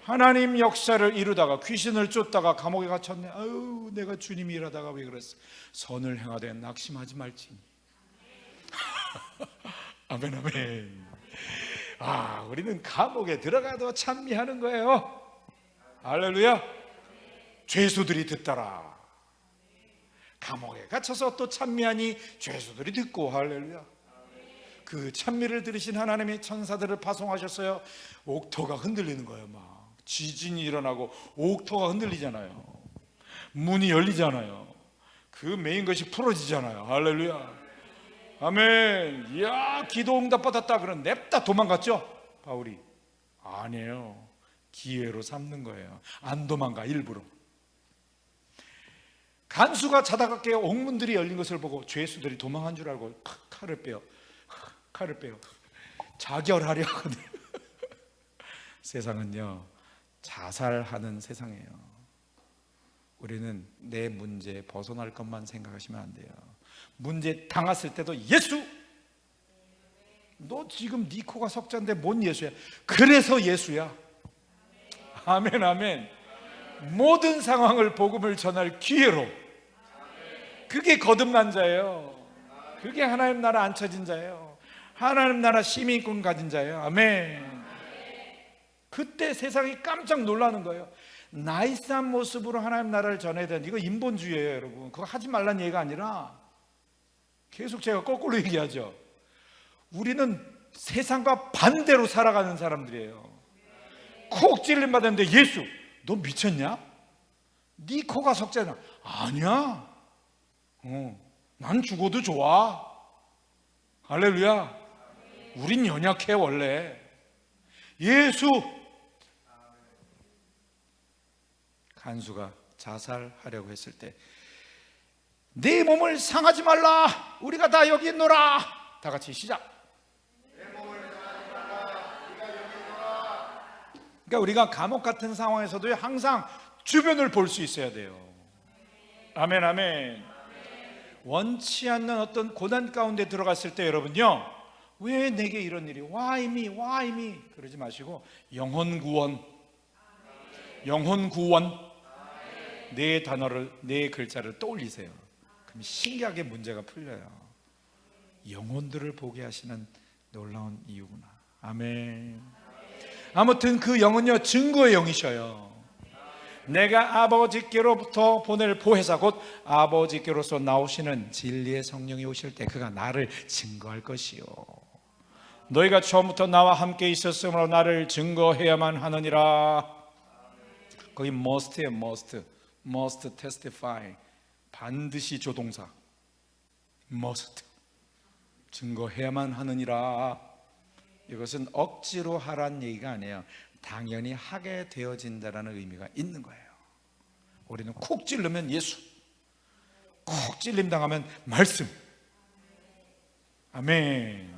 하나님 역사를 이루다가 귀신을 쫓다가 감옥에 갇혔네. 아유, 내가 주님이 일하다가 왜 그랬어? 선을 행하되 낙심하지 말지니. 아멘, 아멘. 우리는 감옥에 들어가도 찬미하는 거예요. 할렐루야. 죄수들이 듣더라. 감옥에 갇혀서 또 찬미하니 죄수들이 듣고, 할렐루야. 그 찬미를 들으신 하나님이 천사들을 파송하셨어요. 옥토가 흔들리는 거예요. 막 지진이 일어나고 옥토가 흔들리잖아요. 문이 열리잖아요. 그 메인 것이 풀어지잖아요. 할렐루야. 아멘. 이야, 기도 응답 받았다. 그럼 냅다 도망갔죠? 바울이 아니에요. 기회로 삼는 거예요. 안 도망가. 일부러. 간수가 자다가 깨어 옥문들이 열린 것을 보고 죄수들이 도망한 줄 알고 칼을 빼요. 자결하려 하거든. 세상은요, 자살하는 세상이에요. 우리는 내 문제 벗어날 것만 생각하시면 안 돼요. 문제 당했을 때도 예수. 너 지금 네 코가 석자인데 뭔 예수야? 그래서 예수야. 아멘, 아멘. 모든 상황을 복음을 전할 기회로. 그게 거듭난 자예요. 그게 하나님 나라 앉혀진 자예요. 하나님 나라 시민권 가진 자예요. 아멘. 그때 세상이 깜짝 놀라는 거예요. 나이스한 모습으로 하나님 나라를 전해야 되는, 이거 인본주의예요 여러분. 그거 하지 말란 얘기가 아니라 계속 제가 거꾸로 얘기하죠. 우리는 세상과 반대로 살아가는 사람들이에요. 콕 찔림 받았는데 예수 너 미쳤냐? 네 코가 석자냐? 아니야. 난 죽어도 좋아. 할렐루야. 우린 연약해 원래. 예수. 간수가 자살하려고 했을 때 네 몸을 상하지 말라. 우리가 다 여기 있노라. 다 같이 시작. 내 몸을 상하지 말라. 우리가 여기 있노라. 그러니까 우리가 감옥 같은 상황에서도 항상 주변을 볼 수 있어야 돼요. 아멘, 아멘. 원치 않는 어떤 고난 가운데 들어갔을 때 여러분요, 왜 내게 이런 일이, why me, why me 그러지 마시고 영혼 구원, 영혼 구원, 네 단어를, 네 글자를 떠올리세요. 그럼 신기하게 문제가 풀려요. 영혼들을 보게 하시는 놀라운 이유구나. 아멘. 아무튼 그 영은요, 증거의 영이셔요. 내가 아버지께로부터 보낼 보혜사 곧 아버지께로서 나오시는 진리의 성령이 오실 때 그가 나를 증거할 것이요. 너희가 처음부터 나와 함께 있었으므로 나를 증거해야만 하느니라. 거기 must예요. must testify. 반드시 조동사. must. 증거해야만 하느니라. 이것은 억지로 하란 얘기가 아니에요. 당연히 하게 되어진다라는 의미가 있는 거예요. 우리는 콕 찔르면 예수, 콕 찔림 당하면 말씀. 아멘.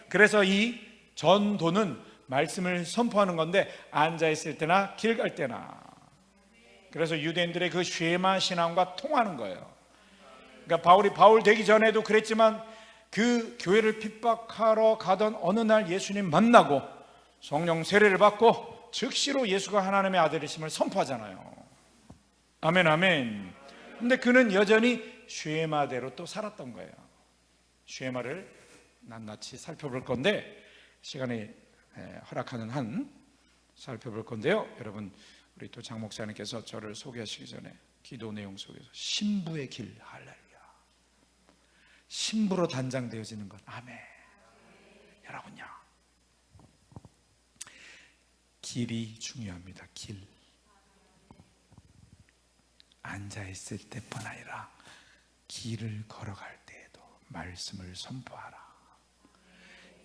그래서 이 전도는 말씀을 선포하는 건데, 앉아있을 때나 길 갈 때나. 그래서 유대인들의 그 쉐마 신앙과 통하는 거예요. 그러니까 바울이 바울 되기 전에도 그랬지만 그 교회를 핍박하러 가던 어느 날 예수님 만나고 성령 세례를 받고 즉시로 예수가 하나님의 아들이심을 선포하잖아요. 아멘, 아멘. 근데 그는 여전히 쉐마대로 또 살았던 거예요. 쉐마를 낱낱이 살펴볼 건데, 시간이 허락하는 한 살펴볼 건데요. 여러분, 우리 또 장 목사님께서 저를 소개하시기 전에 기도 내용 속에서 신부의 길, 할렐루야. 신부로 단장되어지는 것. 아멘. 여러분요, 길이 중요합니다. 길. 앉아있을 때뿐 아니라 길을 걸어갈 때에도 말씀을 선포하라.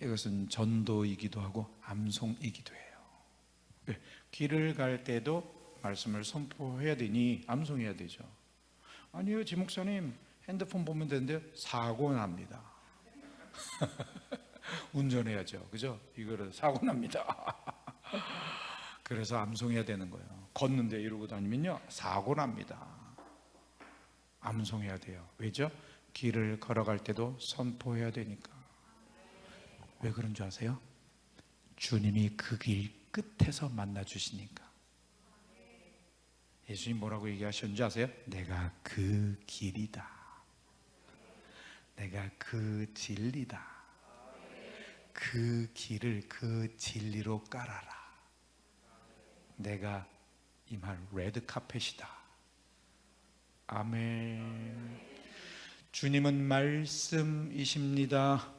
이것은 전도이기도 하고 암송이기도 해요. 네, 길을 갈 때도 말씀을 선포해야 되니 암송해야 되죠. 아니요, 지 목사님 핸드폰 보면 되는데 사고 납니다. 운전해야죠, 그죠? 이거를 사고 납니다. 그래서 암송해야 되는 거예요. 걷는데 이러고 다니면요, 사고 납니다. 암송해야 돼요. 왜죠? 길을 걸어갈 때도 선포해야 되니까. 왜 그런 줄 아세요? 주님이 그 길 끝에서 만나 주시니까. 예수님 뭐라고 얘기하셨는지 아세요? 내가 그 길이다. 내가 그 진리다. 그 길을 그 진리로 깔아라. 내가 이 말 레드 카펫이다. 아멘. 주님은 말씀이십니다.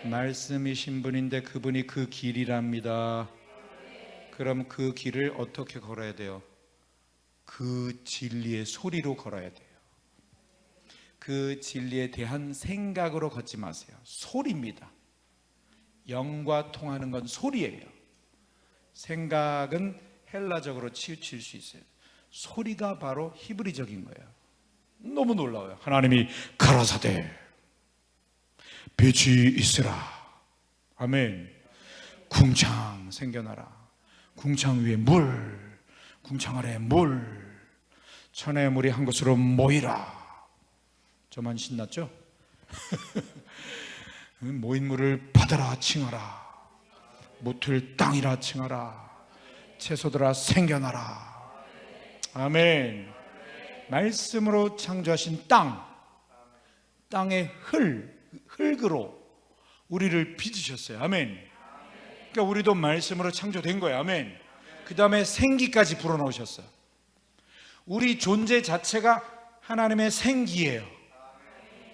말씀이신 분인데 그분이 그 길이랍니다. 그럼 그 길을 어떻게 걸어야 돼요? 그 진리의 소리로 걸어야 돼요. 그 진리에 대한 생각으로 걷지 마세요. 소리입니다. 영과 통하는 건 소리예요. 생각은 헬라적으로 치우칠 수 있어요. 소리가 바로 히브리적인 거예요. 너무 놀라워요. 하나님이 가라사대 빛이 있으라. 아멘. 궁창 생겨나라. 궁창 위에 물, 궁창 아래 물, 천의 물이 한 곳으로 모이라. 저만 신났죠? 모인 물을 받아라 칭하라. 묻을 땅이라 칭하라. 채소들아 생겨나라. 아멘. 말씀으로 창조하신 땅의 흙으로 우리를 빚으셨어요. 아멘. 그러니까 우리도 말씀으로 창조된 거예요. 아멘. 그 다음에 생기까지 불어넣으셨어요. 우리 존재 자체가 하나님의 생기예요.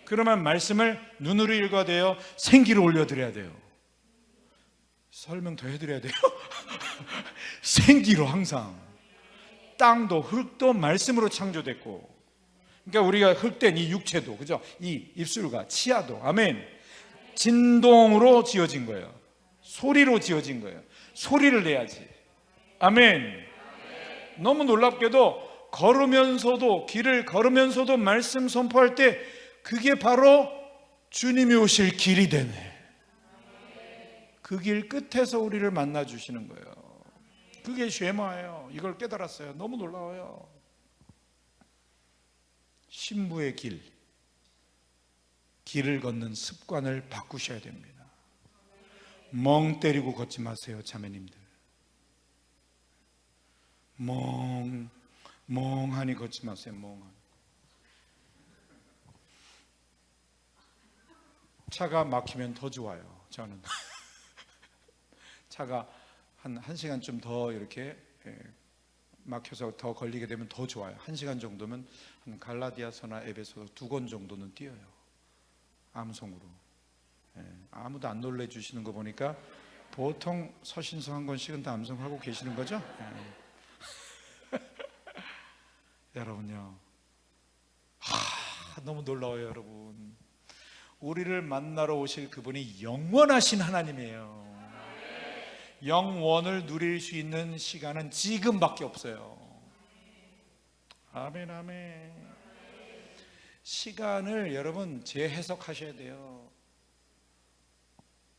그러면 말씀을 눈으로 읽어야 돼요? 생기로 올려드려야 돼요? 설명 더 해드려야 돼요? 생기로 항상. 땅도 흙도 말씀으로 창조됐고, 그러니까 우리가 흙된 이 육체도, 그죠? 이 입술과 치아도, 아멘, 진동으로 지어진 거예요. 소리로 지어진 거예요. 소리를 내야지. 아멘. 너무 놀랍게도 걸으면서도, 길을 걸으면서도 말씀 선포할 때 그게 바로 주님이 오실 길이 되네. 그 길 끝에서 우리를 만나 주시는 거예요. 그게 쉐마예요. 이걸 깨달았어요. 너무 놀라워요. 신부의 길을 걷는 습관을 바꾸셔야 됩니다. 멍 때리고 걷지 마세요, 자매님들. 멍하니 걷지 마세요. 멍하니. 차가 막히면 더 좋아요. 저는 차가 한 1시간 더 이렇게 막혀서 더 걸리게 되면 더 좋아요. 1시간 정도면 한 갈라디아서나 에베소 2권 정도는 뛰어요. 암송으로. 아무도 안 놀래주시는 거 보니까 보통 서신서 한 권씩은 다 암송하고 계시는 거죠? 여러분요, 너무 놀라워요. 여러분, 우리를 만나러 오실 그분이 영원하신 하나님이에요. 영원을 누릴 수 있는 시간은 지금밖에 없어요. 아멘, 아멘. 시간을 여러분 재해석하셔야 돼요.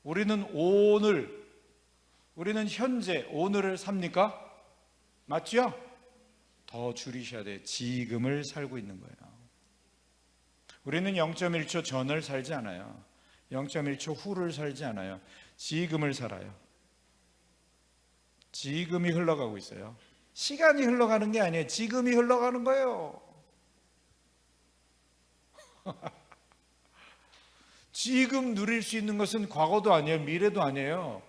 우리는 오늘, 우리는 현재, 오늘을 삽니까? 맞죠? 더 줄이셔야 돼요. 지금을 살고 있는 거예요. 우리는 0.1초 전을 살지 않아요. 0.1초 후를 살지 않아요. 지금을 살아요. 지금이 흘러가고 있어요. 시간이 흘러가는 게 아니에요. 지금이 흘러가는 거예요. 지금 누릴 수 있는 것은 과거도 아니에요. 미래도 아니에요.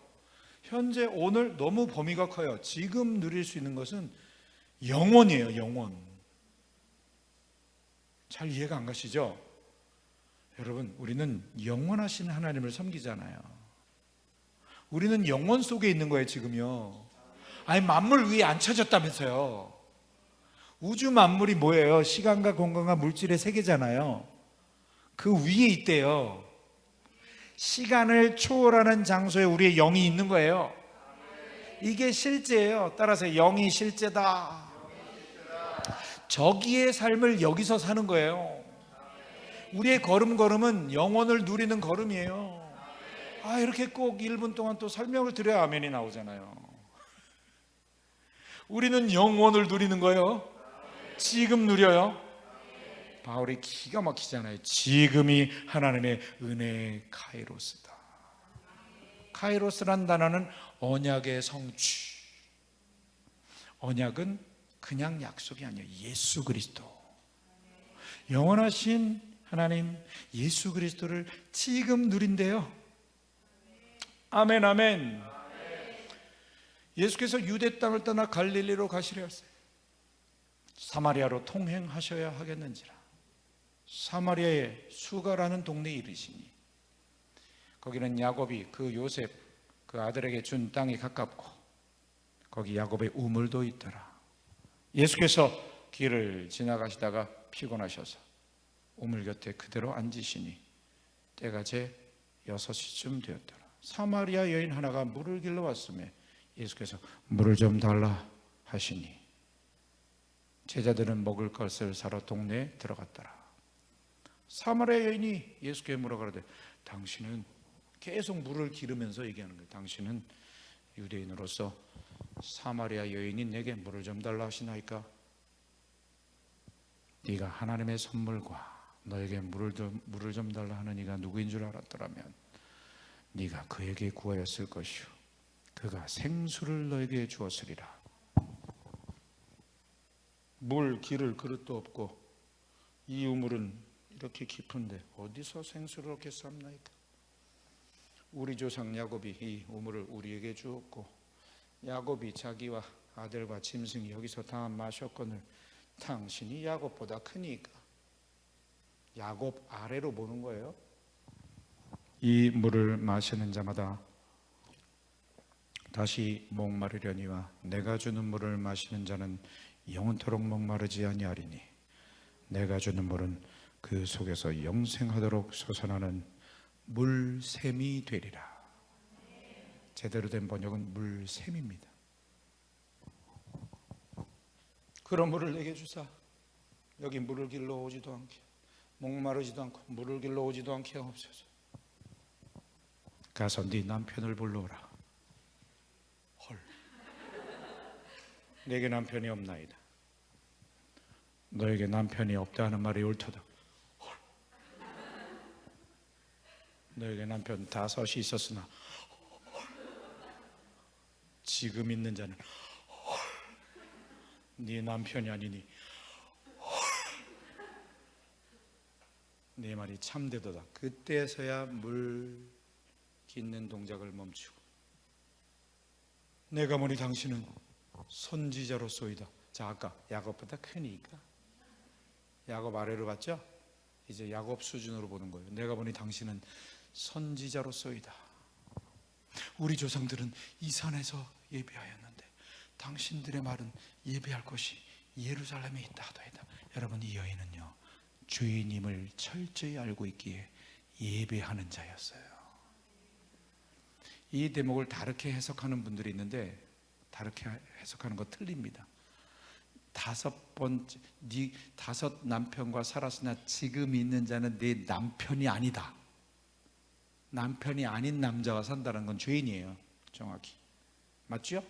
현재, 오늘. 너무 범위가 커요. 지금 누릴 수 있는 것은 영원이에요. 영원. 잘 이해가 안 가시죠? 여러분, 우리는 영원하신 하나님을 섬기잖아요. 우리는 영원 속에 있는 거예요. 지금요. 아니, 만물 위에 안 쳐졌다면서요. 우주 만물이 뭐예요? 시간과 공간과 물질의 세계잖아요. 그 위에 있대요. 시간을 초월하는 장소에 우리의 영이 있는 거예요. 이게 실제예요. 따라서 영이 실제다. 저기의 삶을 여기서 사는 거예요. 우리의 걸음걸음은 영원을 누리는 걸음이에요. 이렇게 꼭 1분 동안 또 설명을 드려야 아멘이 나오잖아요. 우리는 영원을 누리는 거예요. 지금 누려요. 바울이 기가 막히잖아요. 지금이 하나님의 은혜의 카이로스다. 카이로스란 단어는 언약의 성취. 언약은 그냥 약속이 아니에요. 예수 그리스도. 영원하신 하나님 예수 그리스도를 지금 누린대요. 아멘, 아멘. 예수께서 유대 땅을 떠나 갈릴리로 가시려 했어요. 사마리아로 통행하셔야 하겠는지라. 사마리아의 수가라는 동네에 이르시니 거기는 야곱이 그 요셉 그 아들에게 준 땅이 가깝고 거기 야곱의 우물도 있더라. 예수께서 길을 지나가시다가 피곤하셔서 우물 곁에 그대로 앉으시니 때가 제 6시쯤 되었더라. 사마리아 여인 하나가 물을 길러 왔으며 예수께서 물을 좀 달라 하시니 제자들은 먹을 것을 사러 동네에 들어갔더라. 사마리아 여인이 예수께 물어가로되 당신은, 계속 물을 기르면서 얘기하는 거예요. 당신은 유대인으로서 사마리아 여인이 내게 물을 좀 달라 하시나이까? 네가 하나님의 선물과 너에게 물을 좀 달라 하는 이가 누구인 줄 알았더라면 네가 그에게 구하였을 것이요 그가 생수를 너에게 주었으리라. 물 기를 그릇도 없고 이 우물은 이렇게 깊은데 어디서 생수를 얻게 쌉나이까? 우리 조상 야곱이 이 우물을 우리에게 주었고 야곱이 자기와 아들과 짐승이 여기서 당한 마셔건을 당신이 야곱보다 크니까. 야곱 아래로 보는 거예요. 이 물을 마시는 자마다 다시 목마르려니와 내가 주는 물을 마시는 자는 영원토록 목마르지 아니하리니 내가 주는 물은 그 속에서 영생하도록 솟아나는 물샘이 되리라. 제대로 된 번역은 물샘입니다. 그런 물을 내게 주사 여기 물을 길러 오지도 않게 목마르지도 않고 물을 길러 오지도 않게 하옵소서. 가서 네 남편을 불러오라. 헐, 내게 남편이 없나이다. 너에게 남편이 없다 하는 말이 옳도다. 헐, 너에게 남편 5이 있었으나 헐, 지금 있는 자는 헐, 네 남편이 아니니 네 말이 참되도다. 그때서야 물 깃는 동작을 멈추고 내가 보니 당신은 선지자로소이다. 자, 아까 야곱보다 크니까 야곱 아래로 봤죠? 이제 야곱 수준으로 보는 거예요. 내가 보니 당신은 선지자로소이다. 우리 조상들은 이 산에서 예배하였는데 당신들의 말은 예배할 곳이 예루살렘에 있다 하더이다. 여러분, 이 여인은요 주인임을 철저히 알고 있기에 예배하는 자였어요. 이 대목을 다르게 해석하는 분들이 있는데 다르게 해석하는 거 틀립니다. 5번째, 네 5 남편과 살았으나 지금 있는 자는 네 남편이 아니다. 남편이 아닌 남자와 산다는 건 죄인이에요. 정확히 맞죠?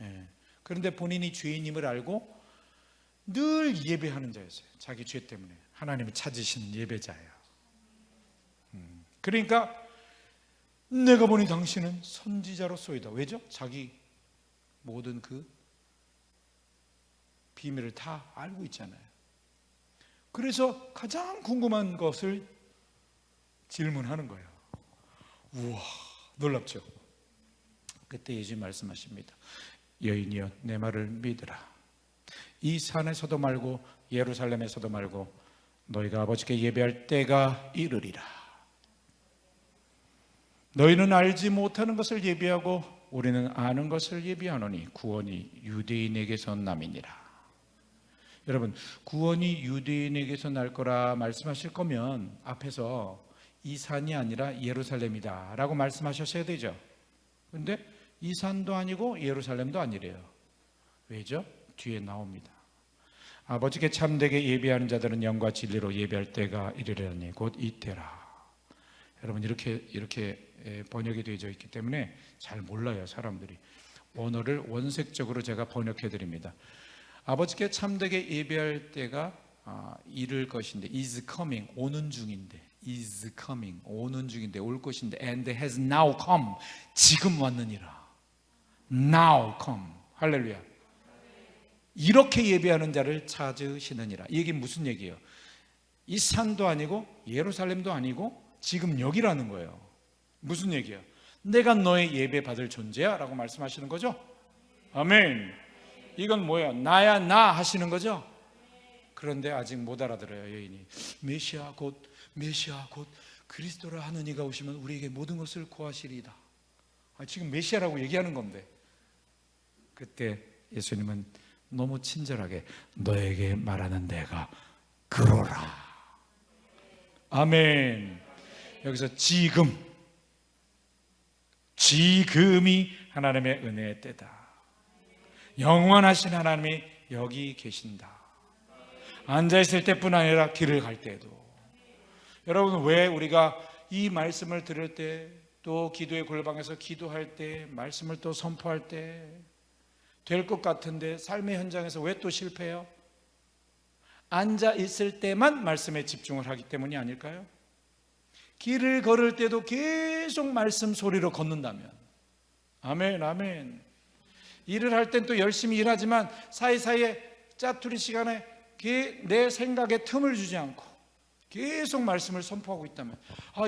예. 그런데 본인이 죄인임을 알고 늘 예배하는 자였어요. 자기 죄 때문에 하나님이 찾으시는 예배자예요. 그러니까 내가 보니 당신은 선지자로소이다. 왜죠? 자기 모든 그 비밀을 다 알고 있잖아요. 그래서 가장 궁금한 것을 질문하는 거예요. 우와, 놀랍죠? 그때 예수님 말씀하십니다. 여인이여, 내 말을 믿으라. 이 산에서도 말고 예루살렘에서도 말고 너희가 아버지께 예배할 때가 이르리라. 너희는 알지 못하는 것을 예배하고 우리는 아는 것을 예배하노니 구원이 유대인에게서 남이니라. 여러분, 구원이 유대인에게서 날 거라 말씀하실 거면 앞에서 이 산이 아니라 예루살렘이다 라고 말씀하셨어야 되죠. 그런데 이 산도 아니고 예루살렘도 아니래요. 왜죠? 뒤에 나옵니다. 아버지께 참되게 예배하는 자들은 영과 진리로 예배할 때가 이르려니 곧 이때라. 여러분, 이렇게 번역이 되어져 있기 때문에 잘 몰라요, 사람들이. 원어를 원색적으로 제가 번역해 드립니다. 아버지께 참되게 예배할 때가 이를 것인데, is coming, 오는 중인데, is coming, 오는 중인데, 올 것인데, and has now come, 지금 왔느니라. now come, 할렐루야. 이렇게 예배하는 자를 찾으시느니라. 이 얘기는 무슨 얘기예요? 이 산도 아니고 예루살렘도 아니고 지금 여기라는 거예요. 무슨 얘기예요? 내가 너의 예배 받을 존재야 라고 말씀하시는 거죠. 아멘. 이건 뭐예요? 나야 나 하시는 거죠. 그런데 아직 못 알아들어요. 여인이 메시아 곧 그리스도라 하는 이가 오시면 우리에게 모든 것을 구하시리이다. 지금 메시아라고 얘기하는 건데, 그때 예수님은 너무 친절하게 너에게 말하는 내가 그러라. 아멘. 여기서 지금이 하나님의 은혜의 때다. 영원하신 하나님이 여기 계신다. 앉아있을 때뿐 아니라 길을 갈 때도. 여러분, 왜 우리가 이 말씀을 들을 때, 또 기도의 골방에서 기도할 때, 말씀을 또 선포할 때 될 것 같은데 삶의 현장에서 왜 또 실패해요? 앉아있을 때만 말씀에 집중을 하기 때문이 아닐까요? 길을 걸을 때도 계속 말씀 소리로 걷는다면, 아멘, 아멘. 일을 할 땐 또 열심히 일하지만 사이사이에 짜투리 시간에 내 생각에 틈을 주지 않고 계속 말씀을 선포하고 있다면,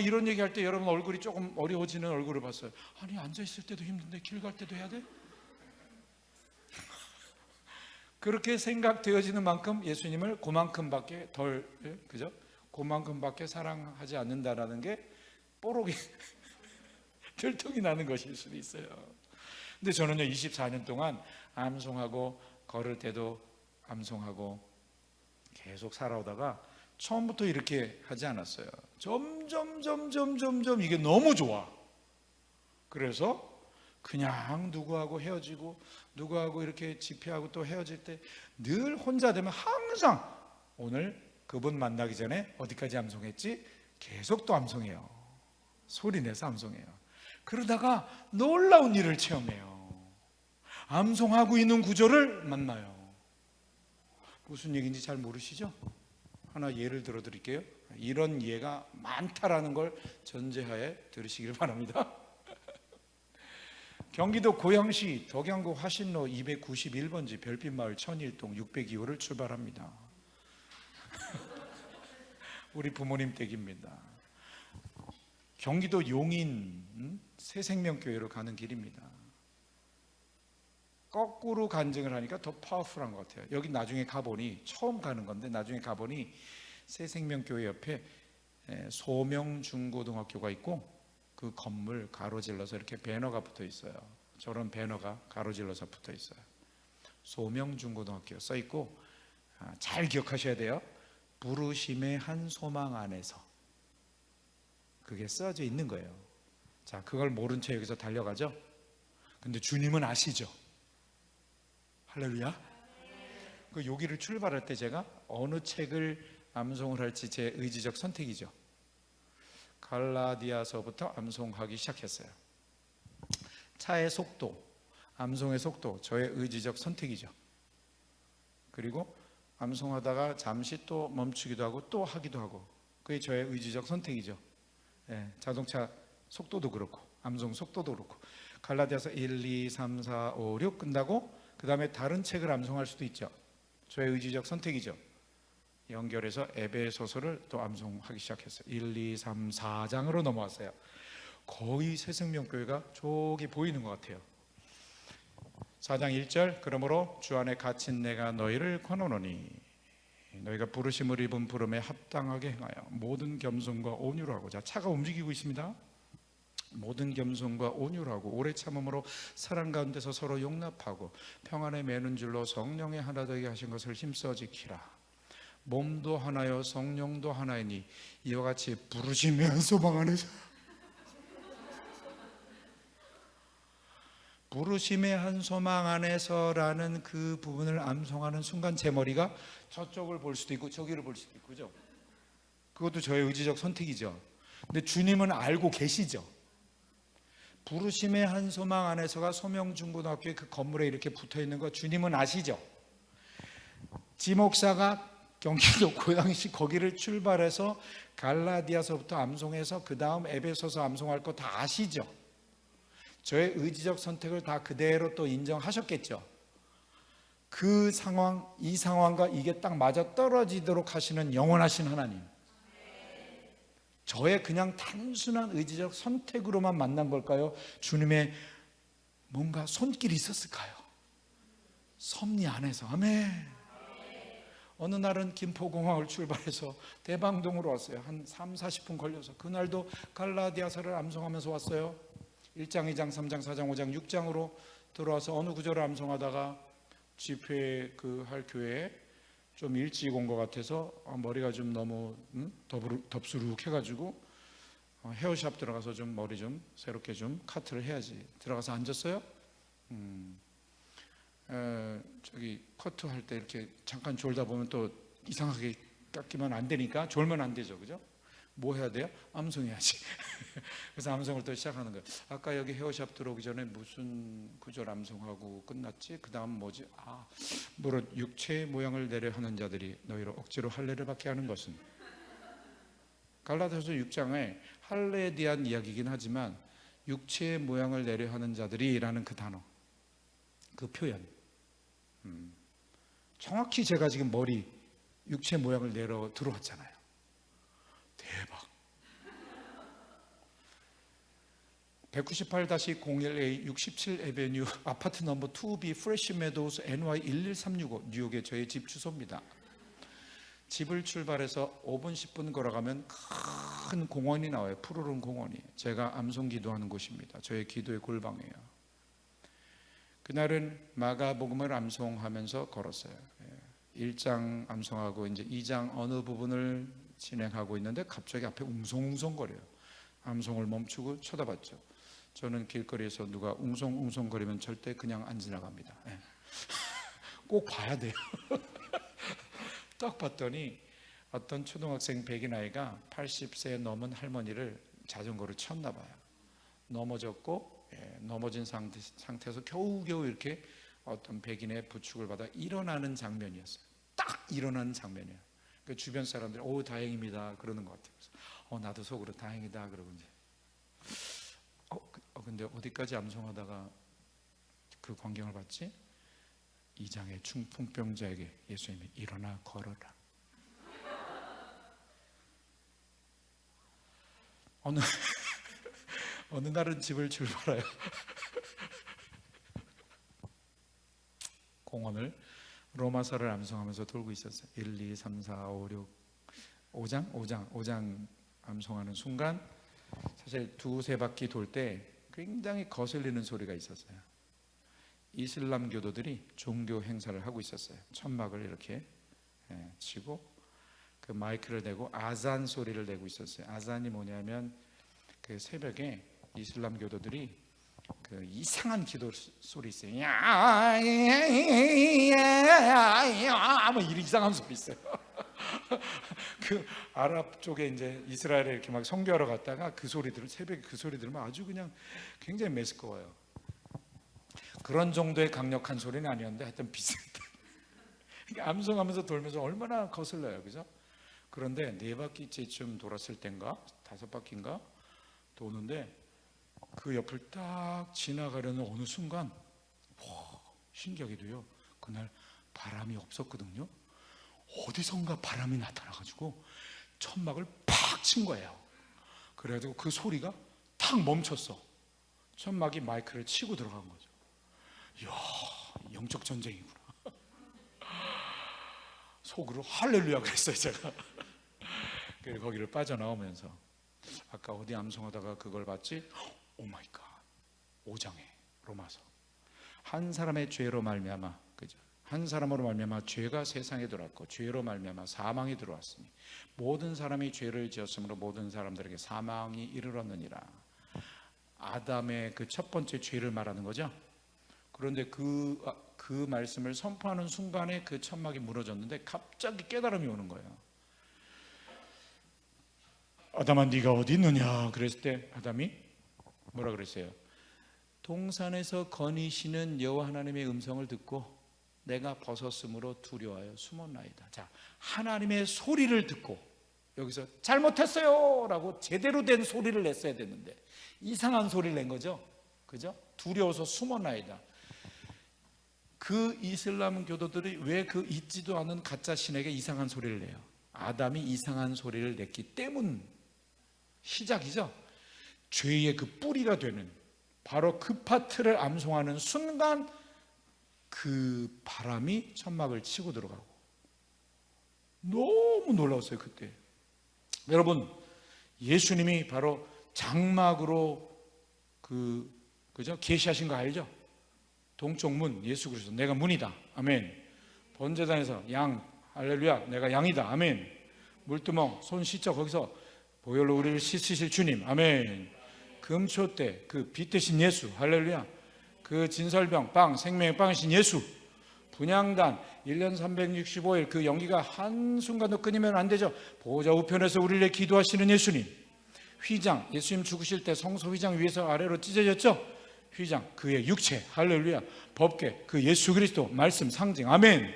이런 얘기할 때 여러분 얼굴이 조금 어려워지는 얼굴을 봤어요. 아니, 앉아있을 때도 힘든데 길 갈 때도 해야 돼? 그렇게 생각되어지는 만큼 예수님을 그만큼밖에 덜, 그죠? 그만큼밖에 사랑하지 않는다라는 게 뽀록이 들통이 나는 것일 수도 있어요. 근데 저는요 24년 동안 암송하고 걸을 때도 암송하고 계속 살아오다가 처음부터 이렇게 하지 않았어요. 점점 이게 너무 좋아. 그래서 그냥 누구하고 헤어지고 누구하고 이렇게 집회하고 또 헤어질 때 늘 혼자 되면 항상 오늘 그분 만나기 전에 어디까지 암송했지? 계속 또 암송해요. 소리 내서 암송해요. 그러다가 놀라운 일을 체험해요. 암송하고 있는 구절을 만나요. 무슨 얘기인지 잘 모르시죠? 하나 예를 들어 드릴게요. 이런 예가 많다라는 걸 전제하에 들으시길 바랍니다. 경기도 고양시 덕양구 화신로 291번지 별빛마을 천일동 602호를 출발합니다. 우리 부모님 댁입니다. 경기도 용인 새생명교회로 가는 길입니다. 거꾸로 간증을 하니까 더 파워풀한 것 같아요. 여기 나중에 가보니, 처음 가는 건데 나중에 가보니 새생명교회 옆에 소명중고등학교가 있고 그 건물 가로질러서 이렇게 배너가 붙어 있어요. 저런 배너가 가로질러서 붙어 있어요. 소명중고등학교 써 있고, 잘 기억하셔야 돼요. 부르심의 한 소망 안에서, 그게 써져 있는 거예요. 자, 그걸 모른 채 여기서 달려가죠. 근데 주님은 아시죠? 할렐루야. 그 여기를 출발할 때 제가 어느 책을 암송을 할지 제 의지적 선택이죠. 갈라디아서부터 암송하기 시작했어요. 차의 속도, 암송의 속도, 저의 의지적 선택이죠. 그리고 암송하다가 잠시 또 멈추기도 하고 또 하기도 하고, 그게 저의 의지적 선택이죠. 자동차 속도도 그렇고 암송 속도도 그렇고, 갈라디아서 1, 2, 3, 4, 5, 6 끝나고 그 다음에 다른 책을 암송할 수도 있죠. 저의 의지적 선택이죠. 연결해서 에베소서를 또 암송하기 시작했어요. 1, 2, 3, 4장으로 넘어왔어요. 거의 새생명교회가 저기 보이는 것 같아요. 4장 1절, 그러므로 주 안에 갇힌 내가 너희를 권하노니 너희가 부르심을 입은 부름에 합당하게 행하여 모든 겸손과 온유로 하고, 자, 차가 움직이고 있습니다. 모든 겸손과 온유하고 오래 참음으로 사랑 가운데서 서로 용납하고 평안에 매는 줄로 성령의 하나 되게 하신 것을 힘써 지키라. 몸도 하나요 성령도 하나이니 이와 같이 부르심의 한 소망 안에서, 부르심의 한 소망 안에서라는 그 부분을 암송하는 순간 제 머리가 저쪽을 볼 수도 있고 저기를 볼 수도 있고, 그죠? 그것도 저의 의지적 선택이죠. 근데 주님은 알고 계시죠. 부르심의 한 소망 안에서가 소명중고등학교의 그 건물에 이렇게 붙어있는 거 주님은 아시죠? 지 목사가 경기도 고양시 거기를 출발해서 갈라디아서부터 암송해서 그 다음 에베소서 암송할 거 다 아시죠? 저의 의지적 선택을 다 그대로 또 인정하셨겠죠? 그 상황, 이 상황과 이게 딱 맞아 떨어지도록 하시는 영원하신 하나님, 저의 그냥 단순한 의지적 선택으로만 만난 걸까요? 주님의 뭔가 손길이 있었을까요? 섭리 안에서. 아멘. 어느 날은 김포공항을 출발해서 대방동으로 왔어요. 한 3, 40분 걸려서. 그날도 갈라디아서를 암송하면서 왔어요. 1장, 2장, 3장, 4장, 5장, 6장으로 들어와서 어느 구절을 암송하다가 집회 할 교회에 좀 일찍 온 것 같아서 머리가 좀 너무 덥수룩해가지고 헤어샵 들어가서 좀 머리 좀 새롭게 좀 카트를 해야지. 들어가서 앉았어요. 저기 커트 할 때 이렇게 잠깐 졸다 보면 또 이상하게 깎이면 안 되니까, 졸면 안 되죠, 그죠? 뭐 해야 돼요? 암송해야지. 그래서 암송을 또 시작하는 거예요. 아까 여기 헤어샵 들어오기 전에 무슨 구절 암송하고 끝났지? 그 다음 뭐지? 무릇 육체의 모양을 내려 하는 자들이 너희로 억지로 할례를 받게 하는 것은. 갈라디아서 6장에 할례에 대한 이야기이긴 하지만 육체의 모양을 내려 하는 자들이라는 그 단어, 그 표현, 정확히 제가 지금 머리 육체 모양을 내려 들어왔잖아요. 대박. 198-01A 67 에베뉴 아파트 넘버 2B 프레시 메도우스 NY 11365 뉴욕의 저의 집 주소입니다. 집을 출발해서 5분 10분 걸어가면 큰 공원이 나와요. 푸르른 공원이. 제가 암송 기도하는 곳입니다. 저의 기도의 골방이에요. 그날은 마가복음을 암송하면서 걸었어요. 1장 암송하고 이제 2장 어느 부분을 진행하고 있는데 갑자기 앞에 웅성웅성거려요. 암송을 멈추고 쳐다봤죠. 저는 길거리에서 누가 웅성웅성거리면 절대 그냥 안 지나갑니다. 꼭 봐야 돼요. 딱 봤더니 어떤 초등학생 백인 아이가 80세 넘은 할머니를 자전거로 쳤나 봐요. 넘어졌고 넘어진 상태에서 겨우겨우 이렇게 어떤 백인의 부축을 받아 일어나는 장면이었어요. 딱 일어나는 장면이에요. 그 주변 사람들이 오 다행입니다 그러는 것 같아요. 그래서 나도 속으로 다행이다 그러고 이제 근데 어디까지 암송하다가 그 광경을 봤지? 2장의 중풍병자에게 예수님이 일어나 걸어라. 어느 날은 집을 출발해요. 공원을 로마서를 암송하면서 돌고 있었어요. 1, 2, 3, 4, 5, 6 5장 암송하는 순간 사실 두세 바퀴 돌 때 굉장히 거슬리는 소리가 있었어요. 이슬람 교도들이 종교 행사를 하고 있었어요. 천막을 이렇게 치고 그 마이크를 대고 아잔 소리를 내고 있었어요. 아잔이 뭐냐면 그 새벽에 이슬람 교도들이 그 이상한 기도 소리 있어요. 뭐 이상한 소리 있어요. 그 아랍 쪽에 이제 이스라엘에 이렇게 막 선교하러 갔다가 그 소리들을 새벽에 그 소리 들으면 아주 그냥 굉장히 메스꺼워요. 그런 정도의 강력한 소리는 아니었는데 하여튼 비슷했다. 암송하면서 돌면서 얼마나 거슬려요, 그죠? 그런데 4바퀴째쯤 돌았을 땐가 5바퀴인가 도는데 그 옆을 딱 지나가려는 어느 순간 신기하게도요 그날 바람이 없었거든요. 어디선가 바람이 나타나가지고 천막을 팍 친 거예요. 그래가지고 그 소리가 탁 멈췄어. 천막이 마이크를 치고 들어간 거죠. 이야, 영적 전쟁이구나. 속으로 할렐루야 그랬어요 제가. 그래서 거기를 빠져나오면서 아까 어디 암송하다가 그걸 봤지? 오 마이 갓. 5장에 로마서 한 사람의 죄로 말미암아, 그죠? 한 사람으로 말미암아 죄가 세상에 들어왔고 죄로 말미암아 사망이 들어왔으니 모든 사람이 죄를 지었으므로 모든 사람들에게 사망이 이르렀느니라. 아담의 그 첫 번째 죄를 말하는 거죠. 그런데 그 말씀을 선포하는 순간에 그 천막이 무너졌는데 갑자기 깨달음이 오는 거예요. 아담아 네가 어디 있느냐 그랬을 때 아담이 뭐라 그랬어요? 동산에서 거니시는 여호와 하나님의 음성을 듣고 내가 벗었으므로 두려워하여 숨었나이다. 자, 하나님의 소리를 듣고 여기서 잘못했어요 라고 제대로 된 소리를 냈어야 됐는데 이상한 소리를 낸 거죠. 그죠? 두려워서 숨었나이다. 그 이슬람 교도들이 왜 그 있지도 않은 가짜 신에게 이상한 소리를 내요? 아담이 이상한 소리를 냈기 때문 시작이죠. 죄의 그 뿌리가 되는 바로 그 파트를 암송하는 순간 그 바람이 천막을 치고 들어가고 너무 놀라웠어요 그때. 여러분 예수님이 바로 장막으로 그죠? 계시하신 거 알죠? 동쪽 문 예수 그리스도 내가 문이다 아멘. 번제단에서 양 할렐루야 내가 양이다 아멘. 물두멍 손 씻죠 거기서 보혈로 우리를 씻으실 주님 아멘. 금초 때 그 빛 대신 예수 할렐루야. 그 진설병 빵 생명의 빵이신 예수. 분향단 1년 365일 그 연기가 한순간도 끊이면 안 되죠. 보호자 우편에서 우리를 위해 기도하시는 예수님. 휘장 예수님 죽으실 때 성소 휘장 위에서 아래로 찢어졌죠. 휘장 그의 육체 할렐루야. 법궤 그 예수 그리스도 말씀 상징 아멘.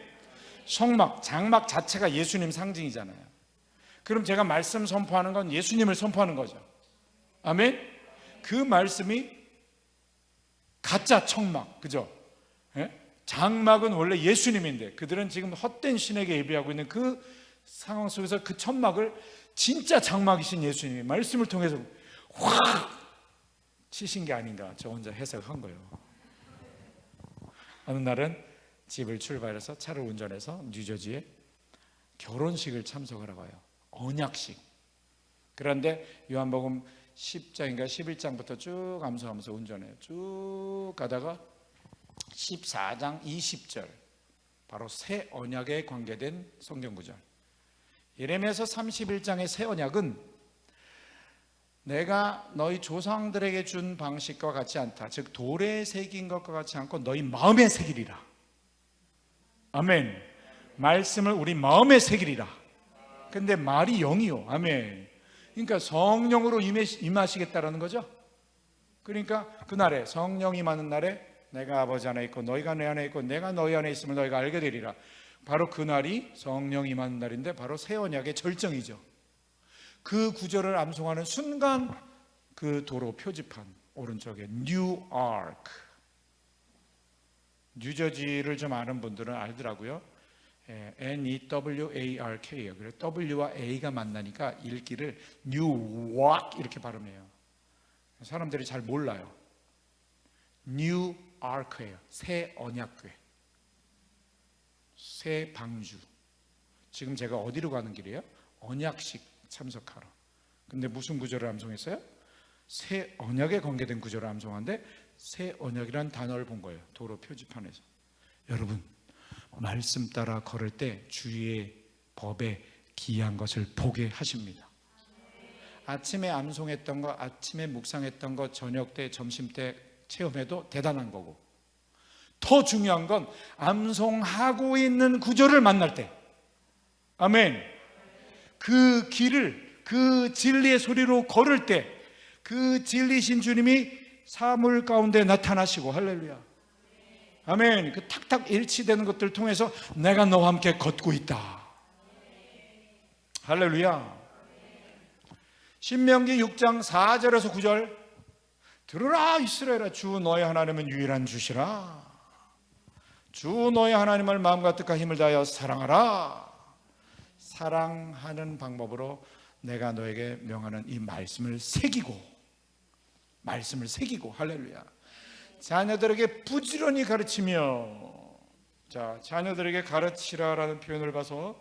성막 장막 자체가 예수님 상징이잖아요. 그럼 제가 말씀 선포하는 건 예수님을 선포하는 거죠. 아멘. 그 말씀이 가짜 청막 그죠? 예? 장막은 원래 예수님인데 그들은 지금 헛된 신에게 예배하고 있는 그 상황 속에서 그 천막을 진짜 장막이신 예수님이 말씀을 통해서 확 치신 게 아닌가 저 혼자 해석한 거예요. 어느 날은 집을 출발해서 차를 운전해서 뉴저지에 결혼식을 참석하러 가요. 언약식. 그런데 요한복음 10장인가 11장부터 쭉 암송하면서 운전해요. 쭉 가다가 14장 20절, 바로 새 언약에 관계된 성경 구절. 예레미야서 31장의 새 언약은 내가 너희 조상들에게 준 방식과 같지 않다. 즉 돌에 새긴 것과 같지 않고 너희 마음에 새기리라. 아멘. 말씀을 우리 마음에 새기리라. 근데 말이 영이요. 아멘. 그러니까 성령으로 임하시겠다라는 거죠. 그러니까 그날에, 성령이 임하는 날에 내가 아버지 안에 있고 너희가 내 안에 있고 내가 너희 안에 있음을 너희가 알게 되리라. 바로 그날이 성령이 임하는 날인데 바로 새 언약의 절정이죠. 그 구절을 암송하는 순간 그 도로 표지판 오른쪽에 New Ark, 뉴저지를 좀 아는 분들은 알더라고요. N-E-W-A-R-K예요. 그래서 W와 A가 만나니까 읽기를 New Ark 이렇게 발음해요. 사람들이 잘 몰라요. New Ark예요. 새 언약궤, 새 방주. 지금 제가 어디로 가는 길이에요? 언약식 참석하러. 근데 무슨 구절을 암송했어요? 새 언약에 관계된 구절을 암송하는데 새 언약이라는 단어를 본 거예요. 도로 표지판에서. 여러분, 말씀 따라 걸을 때 주의 법에 기이한 것을 보게 하십니다. 아침에 암송했던 거, 아침에 묵상했던 거, 저녁 때, 점심 때 체험해도 대단한 거고, 더 중요한 건 암송하고 있는 구절을 만날 때, 아멘, 그 길을, 그 진리의 소리로 걸을 때 그 진리신 주님이 사물 가운데 나타나시고, 할렐루야, 아멘. 그 탁탁 일치되는 것들을 통해서 내가 너와 함께 걷고 있다, 할렐루야. 신명기 6장 4절에서 9절, 들으라 이스라엘아, 주 너의 하나님은 유일한 주시라. 주 너의 하나님을 마음과 뜻과 힘을 다하여 사랑하라. 사랑하는 방법으로 내가 너에게 명하는 이 말씀을 새기고, 말씀을 새기고, 할렐루야. 자녀들에게 부지런히 가르치며, 자, 자녀들에게 가르치라라는 표현을 봐서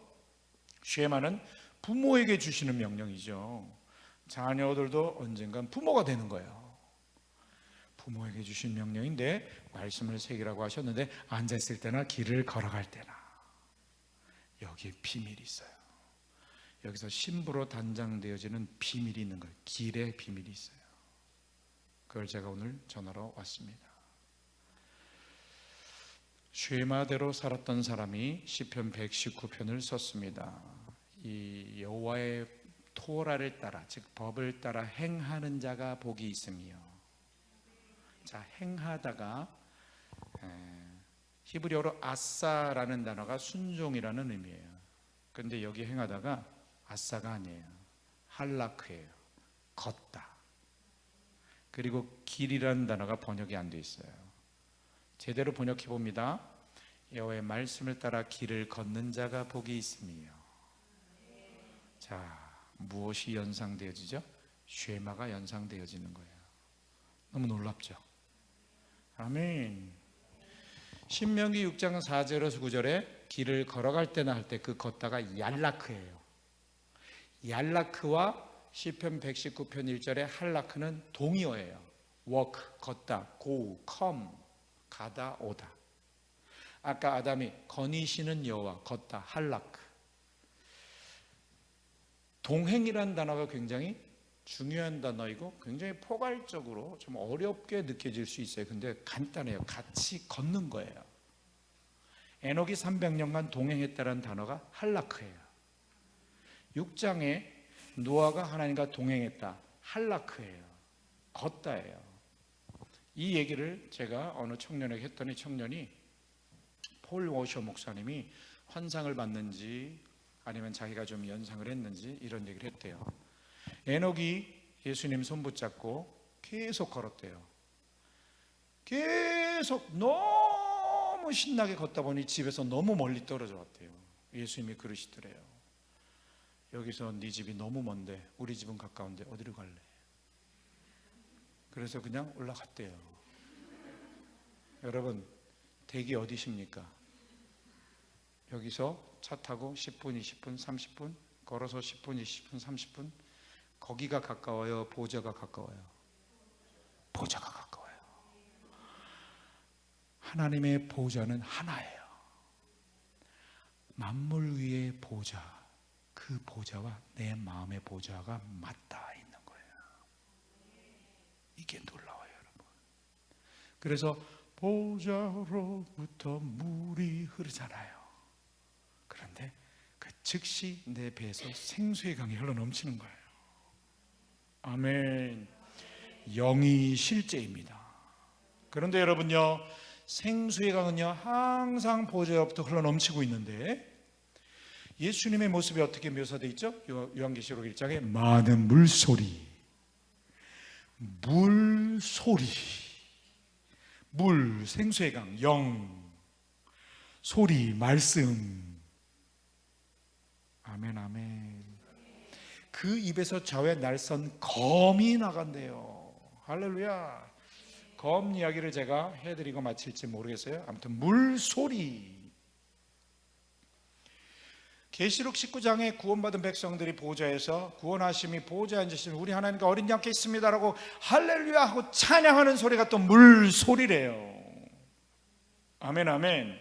쉐마는 부모에게 주시는 명령이죠. 자녀들도 언젠간 부모가 되는 거예요. 부모에게 주신 명령인데 말씀을 새기라고 하셨는데, 앉아있을 때나 길을 걸어갈 때나 여기에 비밀이 있어요. 여기서 신부로 단장되어지는 비밀이 있는 거예요. 길에 비밀이 있어요. 그걸 제가 오늘 전하러 왔습니다. 쉐마대로 살았던 사람이 시편 119편을 썼습니다. 이 여호와의 토라를 따라, 즉 법을 따라 행하는 자가 복이 있으며, 자, 행하다가 히브리어로 아싸라는 단어가 순종이라는 의미예요. 그런데 여기 행하다가 아싸가 아니에요. 할라크예요. 걷다. 그리고 길이라는 단어가 번역이 안 돼 있어요. 제대로 번역해 봅니다. 여호와의 말씀을 따라 길을 걷는 자가 복이 있으며. 자, 무엇이 연상되어지죠? 쉐마가 연상되어지는 거예요. 너무 놀랍죠? 아멘. 신명기 6장 4절에서 9절에 길을 걸어갈 때나 할 때 그 걷다가 얄라크예요. 얄라크와 시편 119편 1절의 할라크는 동의어예요. walk, 걷다, go, come, 가다, 오다. 아까 아담이 거니시는 여호와, 걷다, 할라크. 동행이라는 단어가 굉장히 중요한 단어이고 굉장히 포괄적으로 좀 어렵게 느껴질 수 있어요. 근데 간단해요. 같이 걷는 거예요. 에녹이 300년간 동행했다는 단어가 할라크예요. 6장에 노아가 하나님과 동행했다, 할라크예요. 걷다예요. 이 얘기를 제가 어느 청년에게 했더니 청년이 폴 워셔 목사님이 환상을 받는지 아니면 자기가 좀 연상을 했는지 이런 얘기를 했대요. 에녹이 예수님 손 붙잡고 계속 걸었대요. 계속 너무 신나게 걷다 보니 집에서 너무 멀리 떨어져 왔대요. 예수님이 그러시더래요. 여기서 네 집이 너무 먼데 우리 집은 가까운데 어디로 갈래? 그래서 그냥 올라갔대요. 여러분, 댁이 어디십니까? 여기서 차 타고 10분, 20분, 30분, 걸어서 10분, 20분, 30분. 거기가 가까워요? 보좌가 가까워요? 보좌가 가까워요. 하나님의 보좌는 하나예요. 만물 위의 보좌, 그 보좌와 내 마음의 보좌가 맞닿아 있는 거예요. 이게 놀라워요, 여러분. 그래서 보좌로부터 물이 흐르잖아요. 그런데 그 즉시 내 배에서 생수의 강이 흘러넘치는 거예요. 아멘. 영이 실제입니다. 그런데 여러분요, 생수의 강은요 항상 보좌로부터 흘러넘치고 있는데 예수님의 모습이 어떻게 묘사되어 있죠? 요한계시록 1장에 많은 물소리, 물, 생수의 강, 영, 소리, 말씀. 아멘, 아멘. 그 입에서 좌우에 날선 검이 나간대요. 할렐루야. 검 이야기를 제가 해드리고 마칠지 모르겠어요. 아무튼 물소리. 계시록 19장에 구원받은 백성들이 보좌에서 구원하심이 보좌에 앉으신 우리 하나님과 어린 양께 있습니다라고 할렐루야 하고 찬양하는 소리가 또 물소리래요. 아멘, 아멘.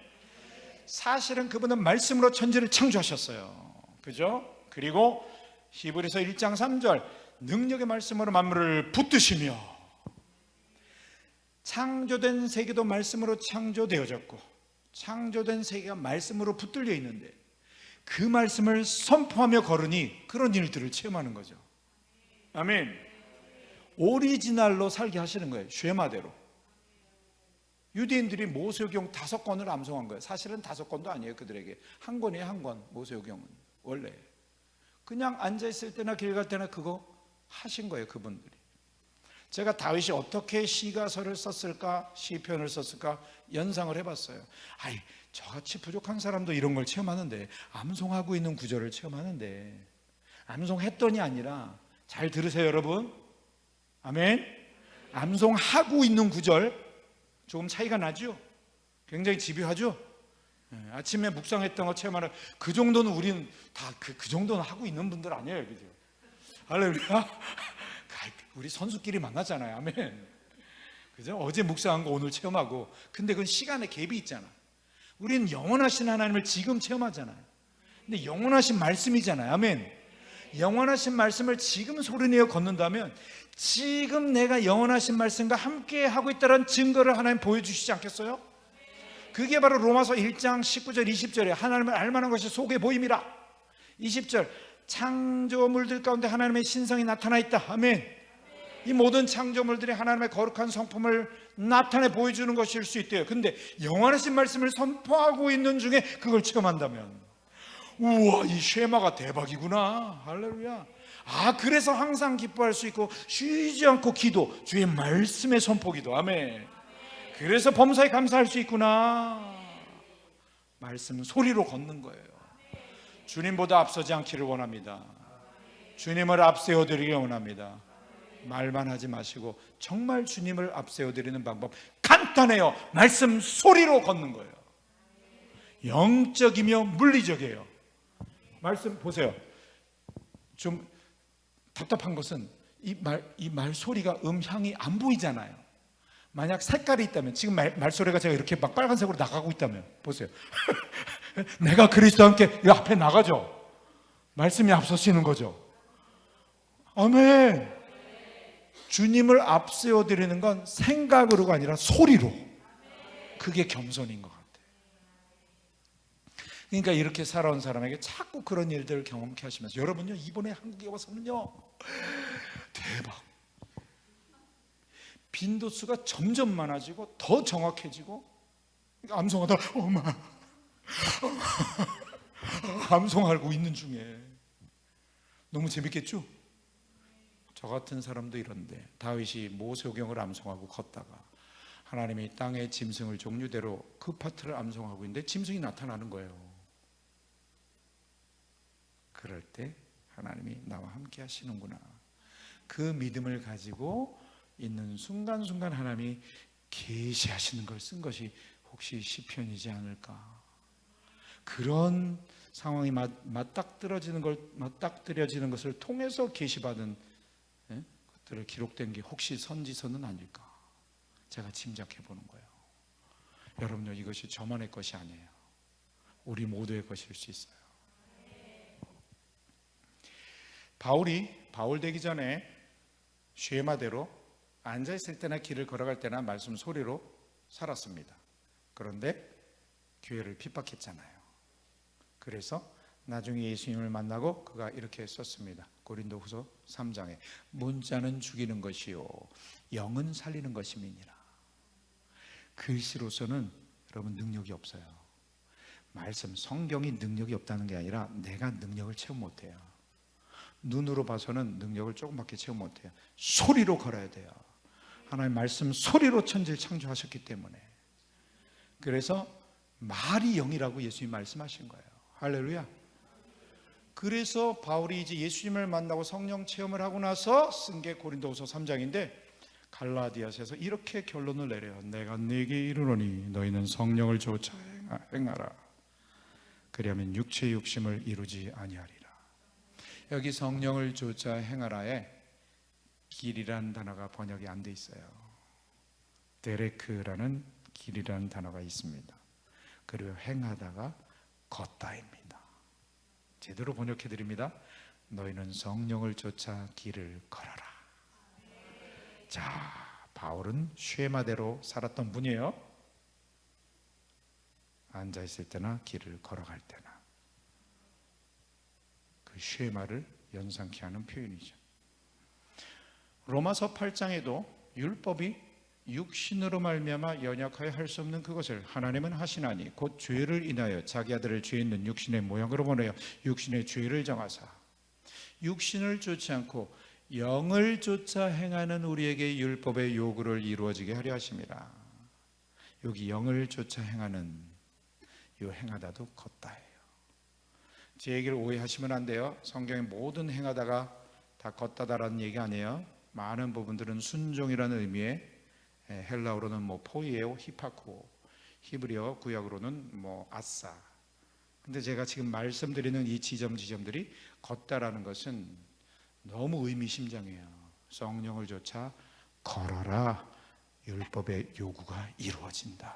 사실은 그분은 말씀으로 천지를 창조하셨어요. 그죠? 그리고 히브리서 1장 3절 능력의 말씀으로 만물을 붙드시며 창조된 세계도 말씀으로 창조되어졌고 창조된 세계가 말씀으로 붙들려 있는데 그 말씀을 선포하며 걸으니 그런 일들을 체험하는 거죠. 아멘. 오리지널로 살게 하시는 거예요. 쉐마대로. 유대인들이 모세오경 5권을 암송한 거예요. 사실은 5권도 아니에요. 그들에게 한 권이에요. 한 권. 모세오경은 원래 그냥 앉아있을 때나 길 갈 때나 그거 하신 거예요. 그분들이. 제가 다윗이 어떻게 시가서를 썼을까, 시편을 썼을까 연상을 해봤어요. 아이, 저같이 부족한 사람도 이런 걸 체험하는데, 암송하고 있는 구절을 체험하는데, 암송했더니 아니라, 잘 들으세요 여러분. 아멘. 암송하고 있는 구절 조금 차이가 나죠? 굉장히 집요하죠? 아침에 묵상했던 거 체험하는 그 정도는 우리는 다 그 정도는 하고 있는 분들 아니에요, 그죠? 할렐루야. 우리 선수끼리 만났잖아요. 아멘. 그죠? 어제 묵상한 거 오늘 체험하고. 근데 그건 시간의 갭이 있잖아. 우리는 영원하신 하나님을 지금 체험하잖아요. 근데 영원하신 말씀이잖아요. 아멘. 영원하신 말씀을 지금 소리내어 걷는다면 지금 내가 영원하신 말씀과 함께 하고 있다는 증거를 하나님 보여주시지 않겠어요? 그게 바로 로마서 1장 19절 20절에 하나님을 알만한 것이 속에 보임이라. 20절 창조물들 가운데 하나님의 신성이 나타나 있다. 아멘. 이 모든 창조물들이 하나님의 거룩한 성품을 나타내 보여주는 것일 수 있대요. 근데 영원하신 말씀을 선포하고 있는 중에 그걸 체험한다면 우와, 이 쉐마가 대박이구나. 할렐루야. 아, 그래서 항상 기뻐할 수 있고 쉬지 않고 기도, 주의 말씀의 선포기도. 아멘. 그래서 범사에 감사할 수 있구나. 말씀 소리로 걷는 거예요. 주님보다 앞서지 않기를 원합니다. 주님을 앞세워드리기 원합니다. 말만 하지 마시고 정말 주님을 앞세워드리는 방법 간단해요. 말씀 소리로 걷는 거예요. 영적이며 물리적이에요. 말씀 보세요. 좀 답답한 것은 이 말 소리가 음향이 안 보이잖아요. 만약 색깔이 있다면, 지금 말소리가 제가 이렇게 막 빨간색으로 나가고 있다면 보세요. 내가 그리스도와 함께 이 앞에 나가죠. 말씀이 앞서시는 거죠. 아멘. 주님을 앞세워드리는 건 생각으로가 아니라 소리로. 그게 겸손인 것 같아요. 그러니까 이렇게 살아온 사람에게 자꾸 그런 일들을 경험케 하시면서, 여러분요 이번에 한국에 와서는요 대박, 빈도수가 점점 많아지고 더 정확해지고, 암송하다 엄마 암송하고 있는 중에 너무 재밌겠죠? 저 같은 사람도 이런데 다윗이 모세오경을 암송하고 걷다가 하나님이 땅의 짐승을 종류대로 그 파트를 암송하고 있는데 짐승이 나타나는 거예요. 그럴 때 하나님이 나와 함께 하시는구나. 그 믿음을 가지고 있는 순간순간 하나님이 계시하시는 걸 쓴 것이 혹시 시편이지 않을까? 그런 상황이 맞닥뜨려지는 것을 통해서 계시받은 것들을 기록된 게 혹시 선지서는 아닐까? 제가 짐작해 보는 거예요. 여러분요, 이것이 저만의 것이 아니에요. 우리 모두의 것일 수 있어요. 바울 되기 전에 쉐마대로 앉아있을 때나 길을 걸어갈 때나 말씀 소리로 살았습니다. 그런데 교회를 핍박했잖아요. 그래서 나중에 예수님을 만나고 그가 이렇게 썼습니다. 고린도후서 3장에 문자는 죽이는 것이요 영은 살리는 것임이니라. 글씨로서는 여러분 능력이 없어요. 말씀 성경이 능력이 없다는 게 아니라 내가 능력을 체험 못해요. 눈으로 봐서는 능력을 조금밖에 체험 못해요. 소리로 걸어야 돼요. 하나님 말씀 소리로 천지를 창조하셨기 때문에. 그래서 말이 영이라고 예수님이 말씀하신 거예요. 할렐루야. 그래서 바울이 이제 예수님을 만나고 성령 체험을 하고 나서 쓴 게 고린도후서 3장인데 갈라디아서에서 이렇게 결론을 내려요. 내가 네게 이르노니 너희는 성령을 조차 행하라. 그리하면 육체의 욕심을 이루지 아니하리라. 여기 성령을 조차 행하라에 길이라는 단어가 번역이 안 돼 있어요. 데레크라는 길이라는 단어가 있습니다. 그리고 행하다가 걷다입니다. 제대로 번역해 드립니다. 너희는 성령을 쫓아 길을 걸어라. 자, 바울은 쉐마대로 살았던 분이에요. 앉아있을 때나 길을 걸어갈 때나 그 쉐마를 연상케 하는 표현이죠. 로마서 8장에도 율법이 육신으로 말미암아 연약하여 할 수 없는 그것을 하나님은 하시나니 곧 죄를 인하여 자기 아들을 죄 있는 육신의 모양으로 보내어 육신의 죄를 정하사 육신을 쫓지 않고 영을 쫓아 행하는 우리에게 율법의 요구를 이루어지게 하려 하심이라. 여기 영을 쫓아 행하는 이 행하다도 걷다예요. 제 얘기를 오해하시면 안 돼요. 성경의 모든 행하다가 다 걷다다라는 얘기 아니에요. 많은 부분들은 순종이라는 의미의 헬라어로는 포이에오, 히파코, 히브리어 구약으로는 아싸. 근데 제가 지금 말씀드리는 이 지점들이 걷다라는 것은 너무 의미심장해요. 성령을 쫓아 걸어라. 율법의 요구가 이루어진다.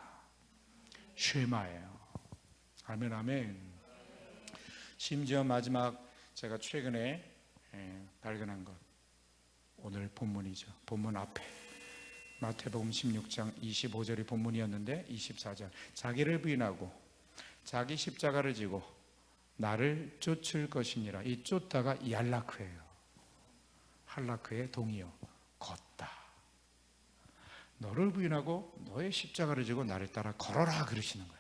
쉐마예요. 아멘, 아멘. 심지어 마지막 제가 최근에 발견한 것, 오늘 본문이죠. 본문 앞에 마태복음 16장 25절이 본문이었는데 24절 자기를 부인하고 자기 십자가를 지고 나를 쫓을 것이니라. 이 쫓다가 얄라크예요. 할라크의 동의어 걷다. 너를 부인하고 너의 십자가를 지고 나를 따라 걸어라 그러시는 거예요.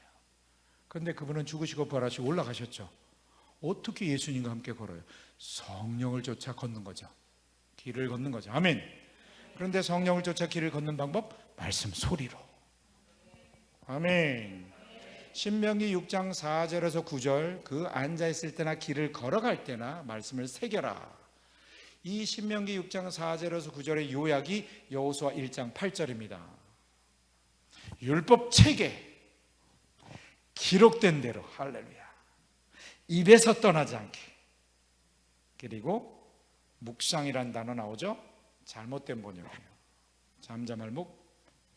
그런데 그분은 죽으시고 부활하시고 올라가셨죠. 어떻게 예수님과 함께 걸어요? 성령을 쫓아 걷는 거죠. 길을 걷는 거죠. 아멘. 그런데 성령을 쫓아 길을 걷는 방법? 말씀 소리로. 아멘. 신명기 6장 4절에서 9절 그 앉아있을 때나 길을 걸어갈 때나 말씀을 새겨라. 이 신명기 6장 4절에서 9절의 요약이 여호수아 1장 8절입니다. 율법 책에 기록된 대로 할렐루야 입에서 떠나지 않게. 그리고 묵상이란 단어 나오죠. 잘못된 번역이에요. 잠잠할 묵,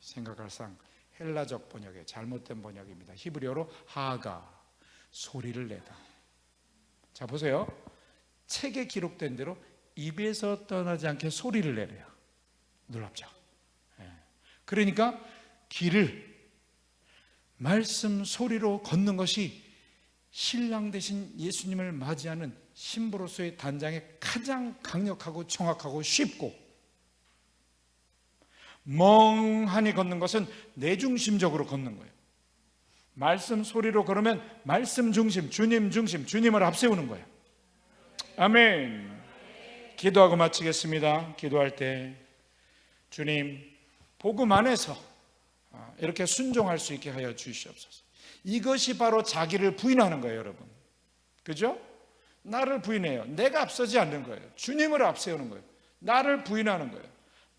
생각할 상, 헬라적 번역의 잘못된 번역입니다. 히브리어로 하가, 소리를 내다. 자 보세요. 책에 기록된 대로 입에서 떠나지 않게 소리를 내래요. 놀랍죠. 그러니까 길을 말씀 소리로 걷는 것이 신랑 되신 예수님을 맞이하는 신부로서의 단장에 가장 강력하고 정확하고 쉽고, 멍하니 걷는 것은 내 중심적으로 걷는 거예요. 말씀 소리로 걸으면 말씀 중심, 주님 중심, 주님을 앞세우는 거예요. 아멘. 기도하고 마치겠습니다. 기도할 때 주님 복음 안에서 이렇게 순종할 수 있게 하여 주시옵소서. 이것이 바로 자기를 부인하는 거예요, 여러분. 그죠? 나를 부인해요. 내가 앞서지 않는 거예요. 주님을 앞세우는 거예요. 나를 부인하는 거예요.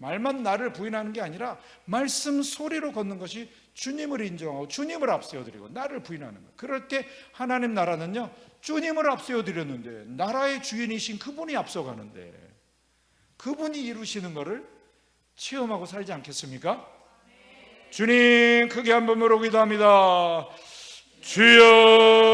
말만 나를 부인하는 게 아니라 말씀 소리로 걷는 것이 주님을 인정하고 주님을 앞세워드리고 나를 부인하는 거예요. 그럴 때 하나님 나라는요, 주님을 앞세워드렸는데 나라의 주인이신 그분이 앞서가는데 그분이 이루시는 것을 체험하고 살지 않겠습니까? 주님, 크게 한번 물어 기도합니다. 주여